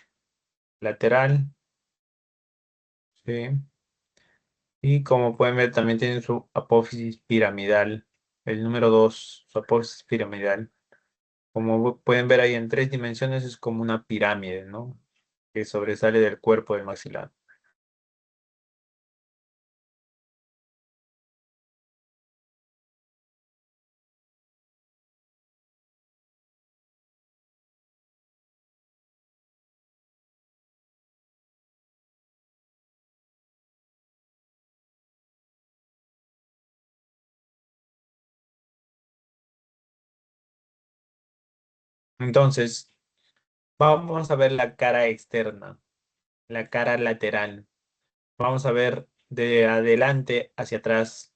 Speaker 1: lateral, ¿sí? Y como pueden ver también tiene su apófisis piramidal, el número 2, su apófisis piramidal. Como pueden ver ahí en 3 dimensiones es como una pirámide, ¿no? Que sobresale del cuerpo del maxilar. Entonces, vamos a ver la cara externa, la cara lateral. Vamos a ver de adelante hacia atrás.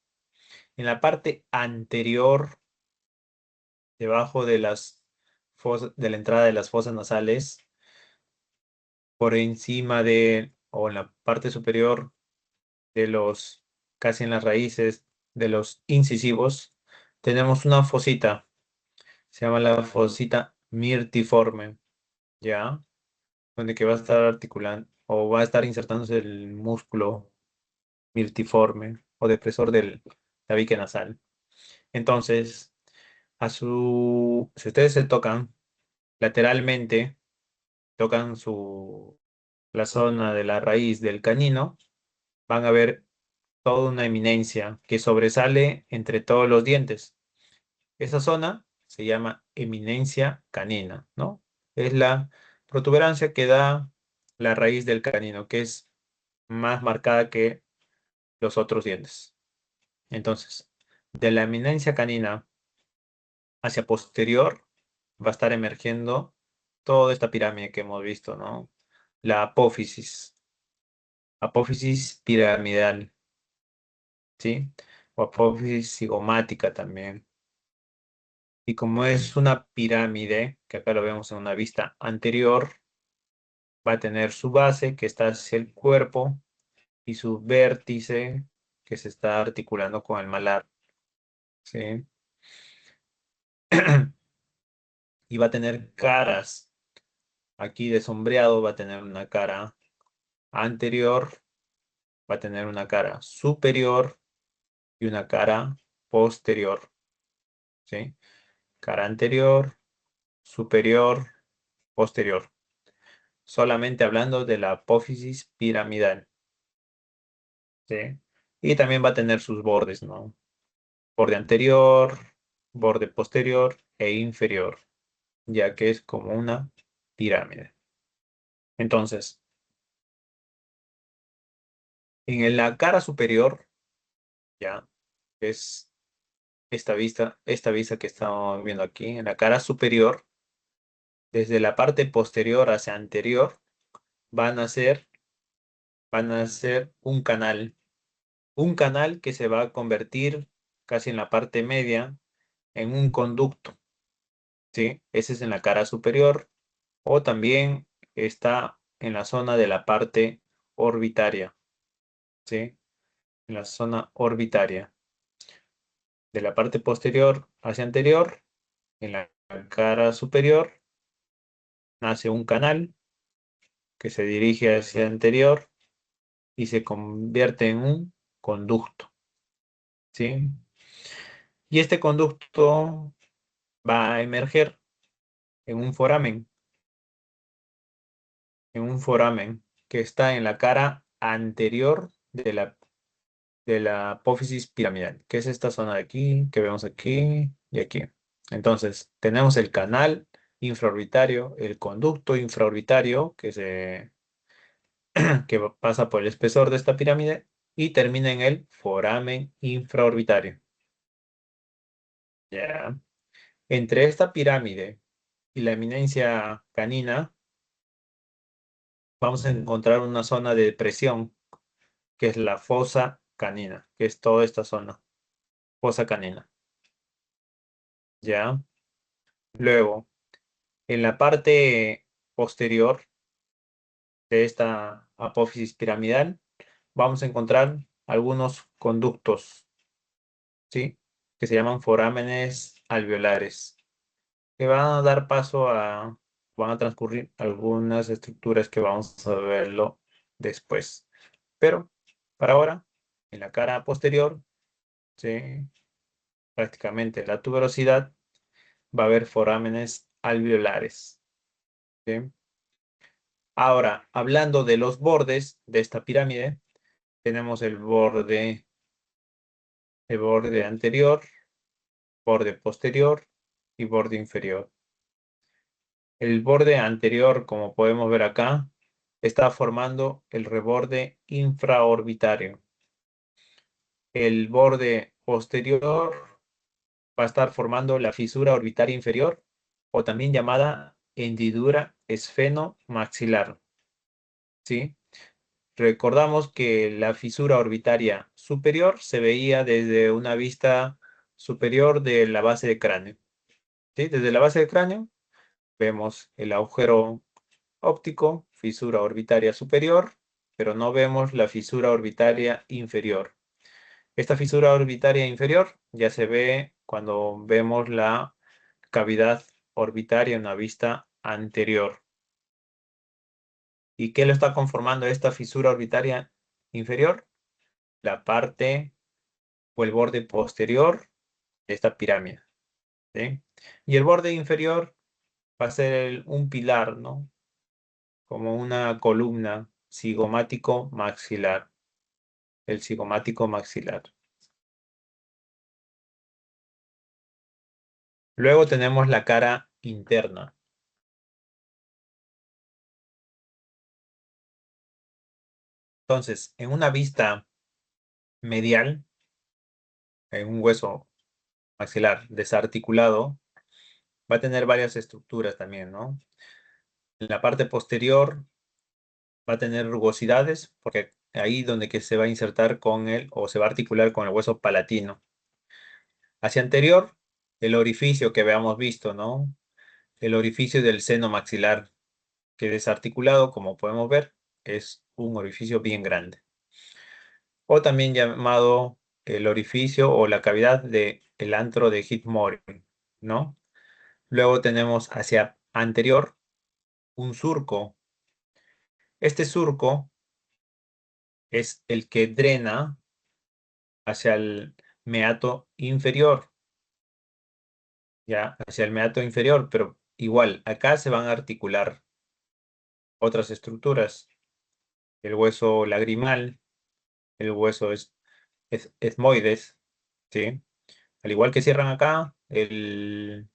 Speaker 1: En la parte anterior, debajo de de la entrada de las fosas nasales, por encima o en la parte superior de casi en las raíces de los incisivos, tenemos una fosita. Se llama la fosita mirtiforme, ¿ya? Donde que va a estar articulando o va a estar insertándose el músculo mirtiforme o depresor del tabique nasal. Entonces, si ustedes se tocan lateralmente, tocan la zona de la raíz del canino, van a ver toda una eminencia que sobresale entre todos los dientes. Esa zona se llama eminencia canina, ¿no? Es la protuberancia que da la raíz del canino, que es más marcada que los otros dientes. Entonces, de la eminencia canina hacia posterior va a estar emergiendo toda esta pirámide que hemos visto, ¿no? La apófisis piramidal, ¿sí? O apófisis cigomática también. Y como es una pirámide, que acá lo vemos en una vista anterior, va a tener su base que está hacia el cuerpo y su vértice que se está articulando con el malar, ¿sí? Y va a tener caras. Aquí de sombreado va a tener una cara anterior, va a tener una cara superior y una cara posterior, ¿sí? Cara anterior, superior, posterior. Solamente hablando de la apófisis piramidal, ¿sí? Y también va a tener sus bordes, ¿no? Borde anterior, borde posterior e inferior, ya que es como una pirámide. Entonces, en la cara superior, ya, es esta vista que estamos viendo aquí, en la cara superior, desde la parte posterior hacia anterior, van a ser, van a ser un canal que se va a convertir casi en la parte media en un conducto, ¿sí? Ese es en la cara superior o también está en la zona de la parte orbitaria, ¿sí? En la zona orbitaria. De la parte posterior hacia anterior, en la cara superior, nace un canal que se dirige hacia anterior y se convierte en un conducto, ¿sí? Y este conducto va a emerger en un foramen que está en la cara anterior de la apófisis piramidal, que es esta zona de aquí, que vemos aquí y aquí. Entonces, tenemos el canal infraorbitario, el conducto infraorbitario que pasa por el espesor de esta pirámide y termina en el foramen infraorbitario. Ya. Entre esta pirámide y la eminencia canina, vamos a encontrar una zona de depresión, que es la fosa canina, que es toda esta zona, fosa canina. Ya. Luego, en la parte posterior de esta apófisis piramidal, vamos a encontrar algunos conductos, ¿sí? Que se llaman forámenes alveolares, que van a dar paso van a transcurrir algunas estructuras que vamos a verlo después. Pero, para ahora, en la cara posterior, ¿sí? Prácticamente la tuberosidad, va a haber forámenes alveolares, ¿sí? Ahora, hablando de los bordes de esta pirámide, tenemos el borde anterior, borde posterior y borde inferior. El borde anterior, como podemos ver acá, está formando el reborde infraorbitario. El borde posterior va a estar formando la fisura orbitaria inferior, o también llamada hendidura esfenomaxilar, ¿sí? Recordamos que la fisura orbitaria superior se veía desde una vista superior de la base de cráneo, ¿sí? Desde la base del cráneo vemos el agujero óptico, fisura orbitaria superior, pero no vemos la fisura orbitaria inferior. Esta fisura orbitaria inferior ya se ve cuando vemos la cavidad orbitaria en una vista anterior. ¿Y qué lo está conformando esta fisura orbitaria inferior? La parte o el borde posterior de esta pirámide, ¿sí? Y el borde inferior va a ser un pilar, ¿no? Como una columna cigomático maxilar, el cigomático maxilar. Luego tenemos la cara interna. Entonces, en una vista medial, en un hueso maxilar desarticulado, va a tener varias estructuras también, ¿no? En la parte posterior va a tener rugosidades, porque ahí donde que se va a insertar con o se va a articular con el hueso palatino. Hacia anterior, el orificio que habíamos visto, ¿no? El orificio del seno maxilar, que desarticulado, como podemos ver, es un orificio bien grande. O también llamado el orificio o la cavidad del antro de Hitmore, ¿no? Luego tenemos hacia anterior un surco. Este surco es el que drena hacia el meato inferior, ya, hacia el meato inferior, pero igual, acá se van a articular otras estructuras, el hueso lagrimal, el hueso esmoides, ¿sí? Al igual que cierran acá, el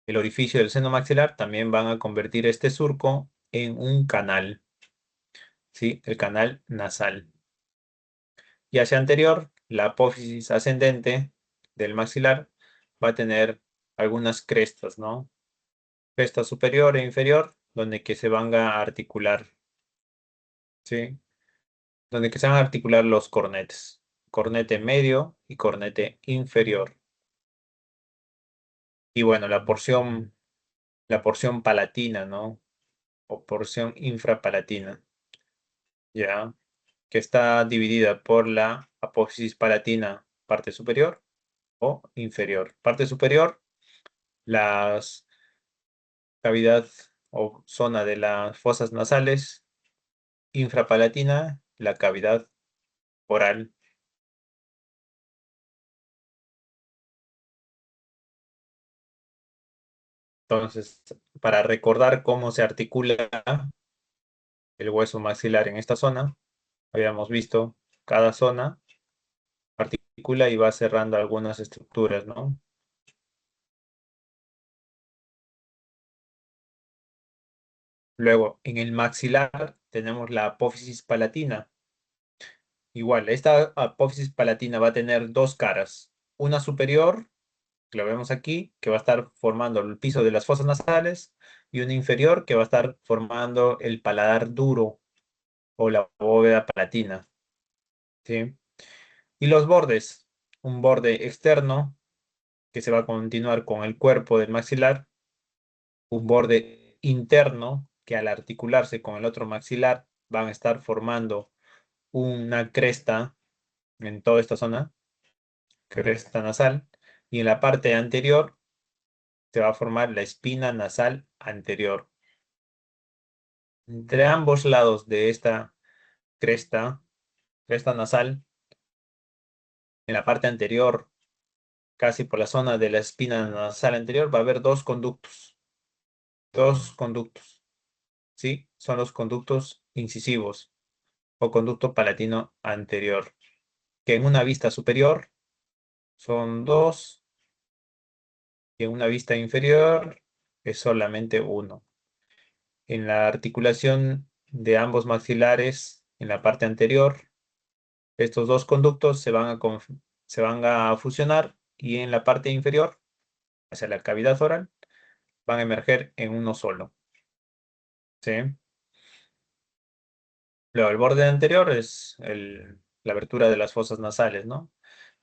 Speaker 1: orificio del seno maxilar, también van a convertir este surco en un canal, ¿sí? El canal nasal. Y hacia anterior, la apófisis ascendente del maxilar va a tener algunas crestas, ¿no? Cresta superior e inferior, donde que se van a articular, ¿sí? Donde que se van a articular los cornetes. Cornete medio y cornete inferior. Y bueno, la porción palatina, ¿no? O porción infrapalatina, ¿ya? Que está dividida por la apófisis palatina, parte superior o inferior. Parte superior, las cavidad o zona de las fosas nasales, infrapalatina, la cavidad oral. Entonces, para recordar cómo se articula el hueso maxilar en esta zona, habíamos visto cada zona articula y va cerrando algunas estructuras, ¿no? Luego, en el maxilar tenemos la apófisis palatina. Igual, esta apófisis palatina va a tener dos caras. Una superior, que la vemos aquí, que va a estar formando el piso de las fosas nasales, y una inferior, que va a estar formando el paladar duro o la bóveda palatina. ¿Sí? Y los bordes, un borde externo, que se va a continuar con el cuerpo del maxilar, un borde interno, que al articularse con el otro maxilar, van a estar formando una cresta en toda esta zona, cresta nasal, y en la parte anterior se va a formar la espina nasal anterior. Entre ambos lados de esta cresta, cresta nasal, en la parte anterior, casi por la zona de la espina nasal anterior, va a haber dos conductos, ¿sí? Son los conductos incisivos o conducto palatino anterior, que en una vista superior son dos y en una vista inferior es solamente uno. En la articulación de ambos maxilares, en la parte anterior, estos dos conductos se van a fusionar y en la parte inferior, hacia la cavidad oral, van a emerger en uno solo. ¿Sí? Luego, el borde anterior es la abertura de las fosas nasales, ¿no?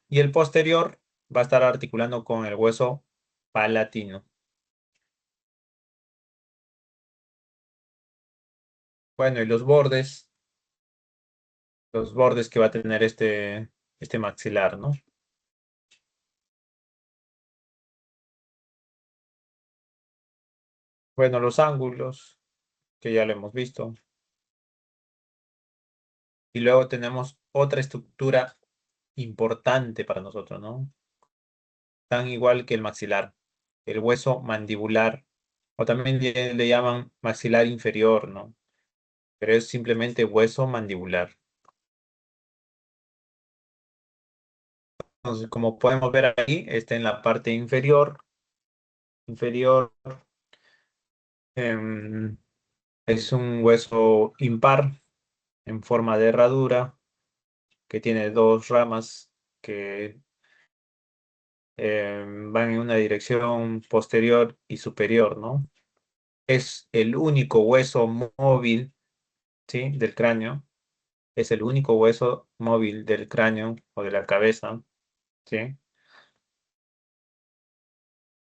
Speaker 1: Y el posterior va a estar articulando con el hueso palatino. Bueno, y los bordes que va a tener este maxilar, ¿no? Bueno, los ángulos, que ya lo hemos visto. Y luego tenemos otra estructura importante para nosotros, ¿no? Tan igual que el maxilar, el hueso mandibular, o también le llaman maxilar inferior, ¿no? Pero es simplemente hueso mandibular. Entonces, como podemos ver ahí, está en la parte inferior, em, es un hueso impar en forma de herradura que tiene dos ramas que van en una dirección posterior y superior, ¿no? Es el único hueso móvil, ¿sí? Del cráneo. Es el único hueso móvil del cráneo o de la cabeza, ¿sí?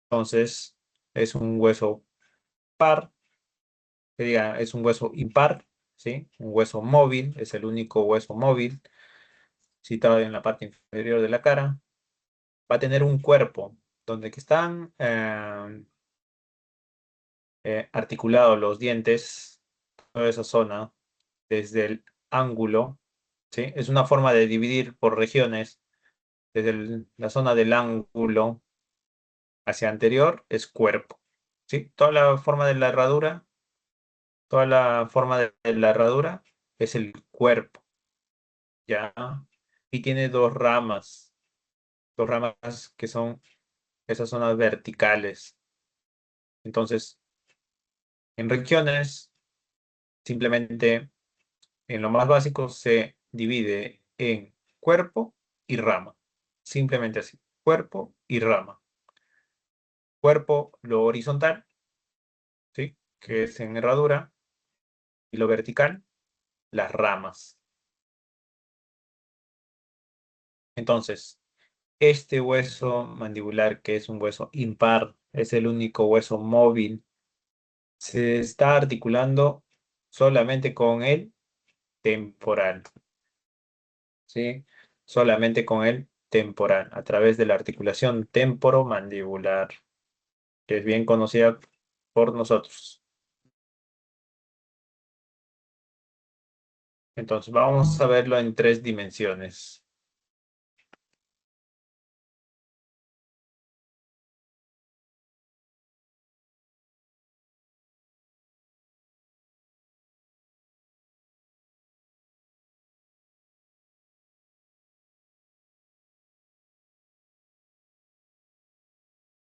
Speaker 1: Entonces, es un hueso par, que diga, es un hueso impar, ¿sí? Un hueso móvil, es el único hueso móvil situado en la parte inferior de la cara. Va a tener un cuerpo donde que están articulados los dientes, toda esa zona, desde el ángulo, ¿sí? Es una forma de dividir por regiones, desde la zona del ángulo hacia anterior es cuerpo, ¿sí? Toda la forma de la herradura, toda la forma de la herradura es el cuerpo, ¿ya? Y tiene dos ramas que son esas zonas verticales. Entonces, en regiones, simplemente en lo más básico se divide en cuerpo y rama. Simplemente así, cuerpo y rama. Cuerpo, lo horizontal, ¿sí? Que es en herradura, y lo vertical, las ramas. Entonces, este hueso mandibular, que es un hueso impar, es el único hueso móvil, se está articulando solamente con el temporal, ¿sí? Solamente con el temporal, a través de la articulación temporomandibular, que es bien conocida por nosotros. Entonces, vamos a verlo en tres dimensiones.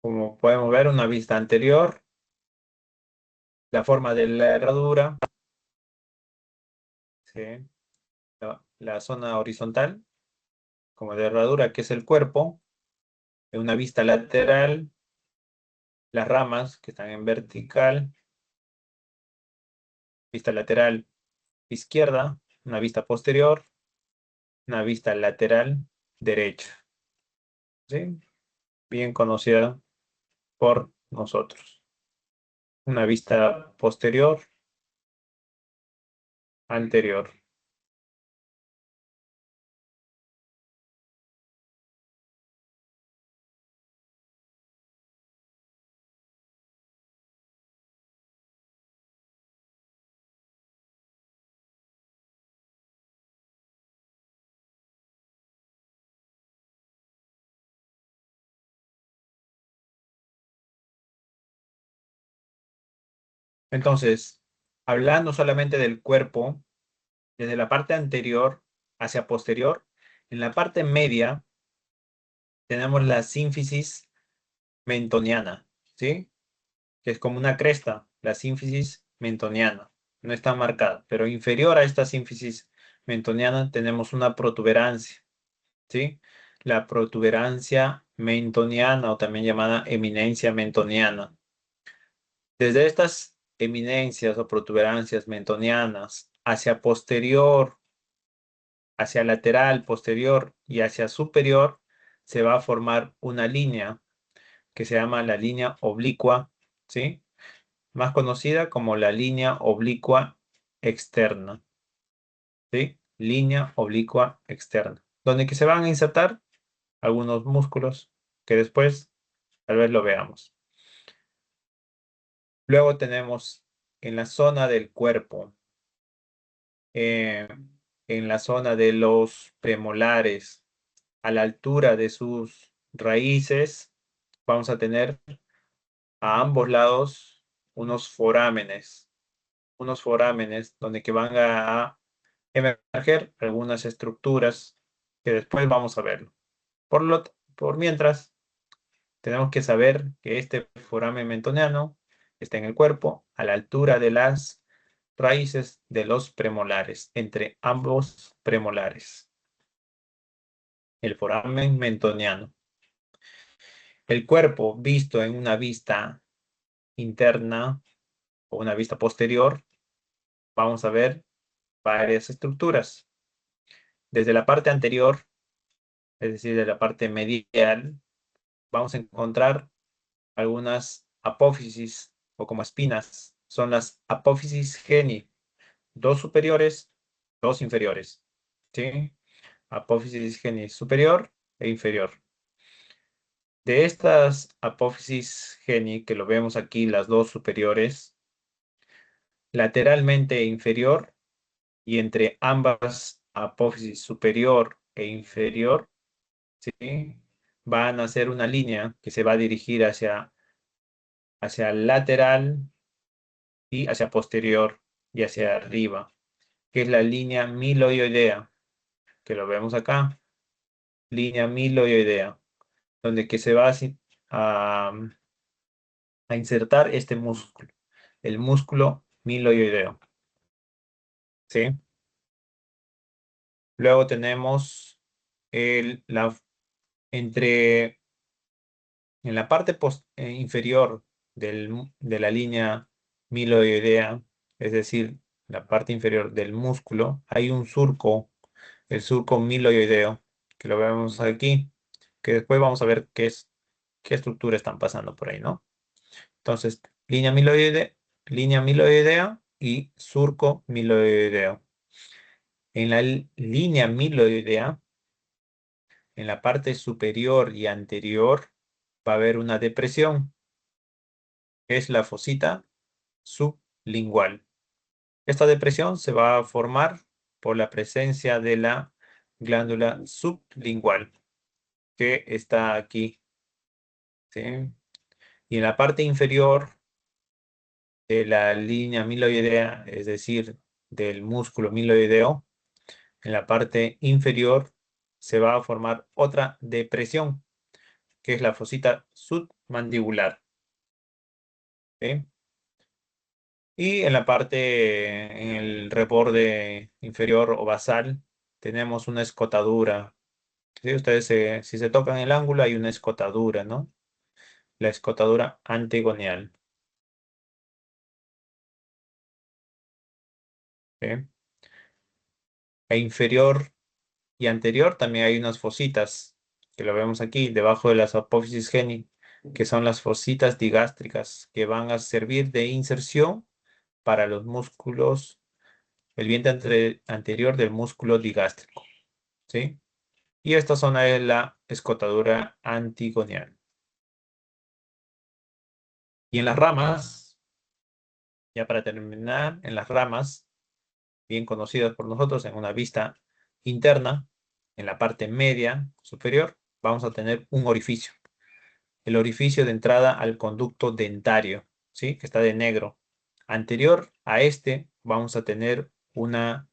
Speaker 1: Como podemos ver, una vista anterior, la forma de la herradura, ¿sí? La zona horizontal, como de herradura, que es el cuerpo, en una vista lateral, las ramas que están en vertical, vista lateral izquierda, una vista posterior, una vista lateral derecha, ¿sí? Bien conocida por nosotros. Una vista posterior, anterior. Entonces, hablando solamente del cuerpo, desde la parte anterior hacia posterior, en la parte media tenemos la sínfisis mentoniana, ¿sí? Que es como una cresta, la sínfisis mentoniana. No está marcada, pero inferior a esta sínfisis mentoniana tenemos una protuberancia, ¿sí? La protuberancia mentoniana o también llamada eminencia mentoniana. Desde estas eminencias o protuberancias mentonianas hacia posterior, hacia lateral, posterior y hacia superior, se va a formar una línea que se llama la línea oblicua, ¿sí? Más conocida como la línea oblicua externa, ¿sí? Línea oblicua externa, donde que se van a insertar algunos músculos que después tal vez lo veamos. Luego tenemos en la zona del cuerpo, eh, en la zona de los premolares, a la altura de sus raíces, vamos a tener a ambos lados unos forámenes donde que van a emerger algunas estructuras que después vamos a verlo. Por mientras, tenemos que saber que este foramen mentoniano está en el cuerpo a la altura de las raíces de los premolares, entre ambos premolares. El foramen mentoniano. El cuerpo visto en una vista interna o una vista posterior, vamos a ver varias estructuras. Desde la parte anterior, es decir, de la parte medial, vamos a encontrar algunas apófisis o como espinas. Son las apófisis geni, dos superiores, dos inferiores. ¿Sí? Apófisis geni superior e inferior. De estas apófisis geni, que lo vemos aquí, las dos superiores, lateralmente inferior y entre ambas apófisis superior e inferior, ¿sí? Van a hacer una línea que se va a dirigir hacia lateral y hacia posterior y hacia arriba, que es la línea miloidea, que lo vemos acá, línea miloidea, donde que se va a, a insertar este músculo, el músculo miloideo, ¿sí? Luego tenemos entre, en la parte inferior de la línea miloidea, es decir, la parte inferior del músculo, hay un surco, el surco miloideo, que lo vemos aquí, que después vamos a ver qué estructura están pasando por ahí, ¿no? Entonces, línea miloidea y surco miloideo. En la línea miloidea, en la parte superior y anterior, va a haber una depresión, que es la fosita sublingual. Esta depresión se va a formar por la presencia de la glándula sublingual, que está aquí, ¿sí? Y en la parte inferior de la línea miloidea, es decir, del músculo miloideo, en la parte inferior se va a formar otra depresión, que es la fosita submandibular, ¿sí? Y en la parte, en el reborde inferior o basal, tenemos una escotadura. ¿Sí? Ustedes, si se tocan el ángulo, hay una escotadura, ¿no? La escotadura antigonial. ¿Sí? E inferior y anterior también hay unas fositas, que lo vemos aquí, debajo de las apófisis geni, que son las fositas digástricas, que van a servir de inserción para los músculos, el vientre anterior del músculo digástrico. ¿Sí? Y esta zona es la escotadura antigonial. Y en las ramas, ya para terminar, en las ramas, bien conocidas por nosotros, en una vista interna, en la parte media superior, vamos a tener un orificio. El orificio de entrada al conducto dentario, ¿sí? Que está de negro. Anterior a este, vamos a tener una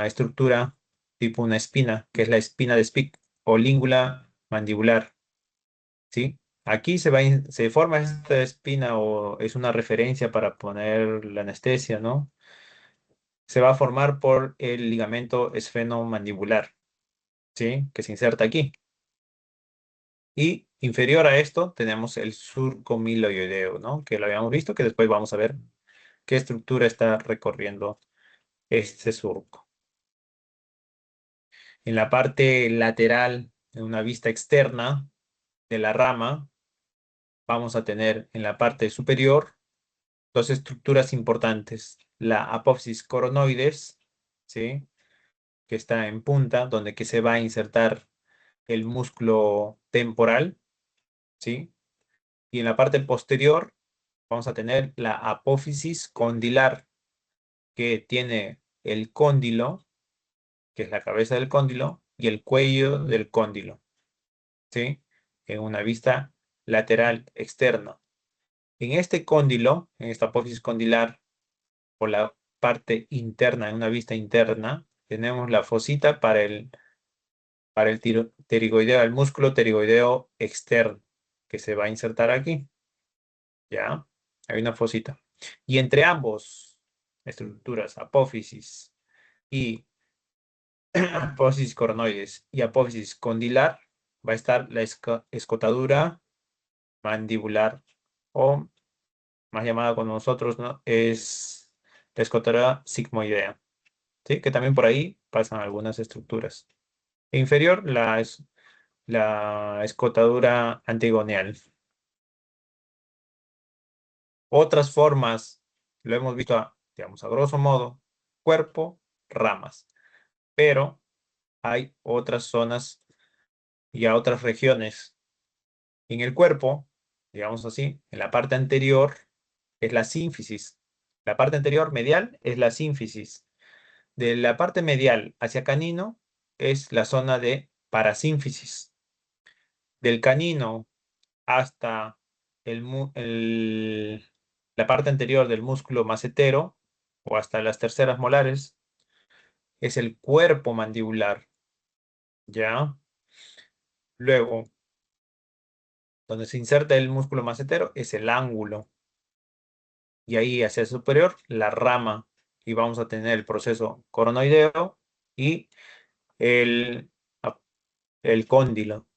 Speaker 1: estructura tipo una espina, que es la espina de Spic o língula mandibular, ¿sí? Aquí se forma esta espina o es una referencia para poner la anestesia, ¿no? Se va a formar por el ligamento esfenomandibular, ¿sí? Que se inserta aquí. Y inferior a esto tenemos el surco miloideo, ¿no? Que lo habíamos visto, que después vamos a ver qué estructura está recorriendo este surco. En la parte lateral, en una vista externa de la rama, vamos a tener en la parte superior dos estructuras importantes. La apófisis coronoides, ¿sí? Que está en punta, donde que se va a insertar el músculo temporal, ¿sí? Y en la parte posterior vamos a tener la apófisis condilar, que tiene el cóndilo, que es la cabeza del cóndilo, y el cuello del cóndilo, ¿sí? En una vista lateral externa. En este cóndilo, en esta apófisis condilar, por la parte interna, en una vista interna, tenemos la fosita para el pterigoideo, el músculo pterigoideo externo, que se va a insertar aquí. ¿Ya? Hay una fosita. Y entre ambos estructuras, apófisis y apófisis coronoides y apófisis condilar, va a estar la escotadura mandibular, o más llamada con nosotros, ¿no? Es la escotadura sigmoidea, ¿sí? Que también por ahí pasan algunas estructuras. E inferior, la escotadura antigonial. Otras formas, lo hemos visto, digamos, a grosso modo, cuerpo, ramas, pero hay otras zonas y a otras regiones. En el cuerpo, digamos así, en la parte anterior es la sínfisis. La parte anterior medial es la sínfisis. De la parte medial hacia canino es la zona de parasínfisis. Del canino hasta la parte anterior del músculo macetero o hasta las terceras molares es el cuerpo mandibular, ¿ya? Luego, donde se inserta el músculo macetero es el ángulo, y ahí hacia el superior la rama, y vamos a tener el proceso coronoideo y el, el cóndilo,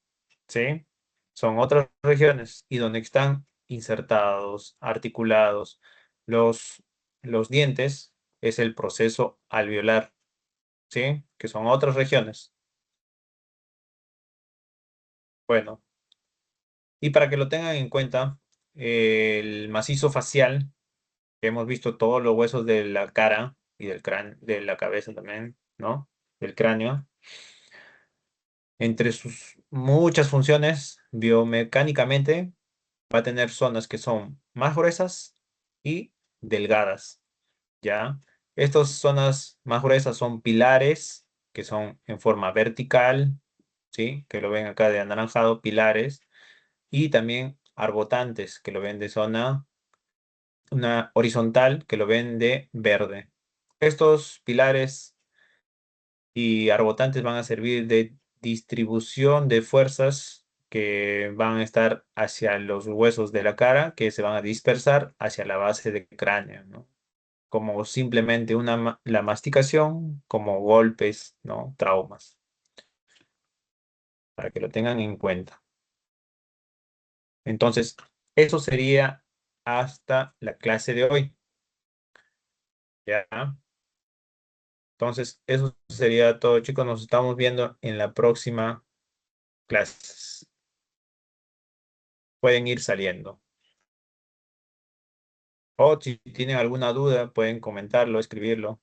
Speaker 1: ¿sí? Son otras regiones y donde están insertados, articulados los, los dientes, es el proceso alveolar, ¿sí? Que son otras regiones. Bueno, y para que lo tengan en cuenta, el macizo facial, que hemos visto todos los huesos de la cara y del cráneo, de la cabeza también, ¿no? Del cráneo. Entre sus muchas funciones, biomecánicamente, va a tener zonas que son más gruesas y delgadas, ¿ya? Estas zonas más gruesas son pilares, que son en forma vertical, ¿sí? Que lo ven acá de anaranjado, pilares, y también arbotantes, que lo ven de zona una horizontal, que lo ven de verde. Estos pilares y arbotantes van a servir de distribución de fuerzas que van a estar hacia los huesos de la cara, que se van a dispersar hacia la base del cráneo, ¿no? Como simplemente la masticación, como golpes, ¿no? Traumas, para que lo tengan en cuenta. Entonces, eso sería hasta la clase de hoy. ¿Ya? Entonces, eso sería todo, chicos. Nos estamos viendo en la próxima clase. Pueden ir saliendo. O si tienen alguna duda, pueden comentarlo, escribirlo.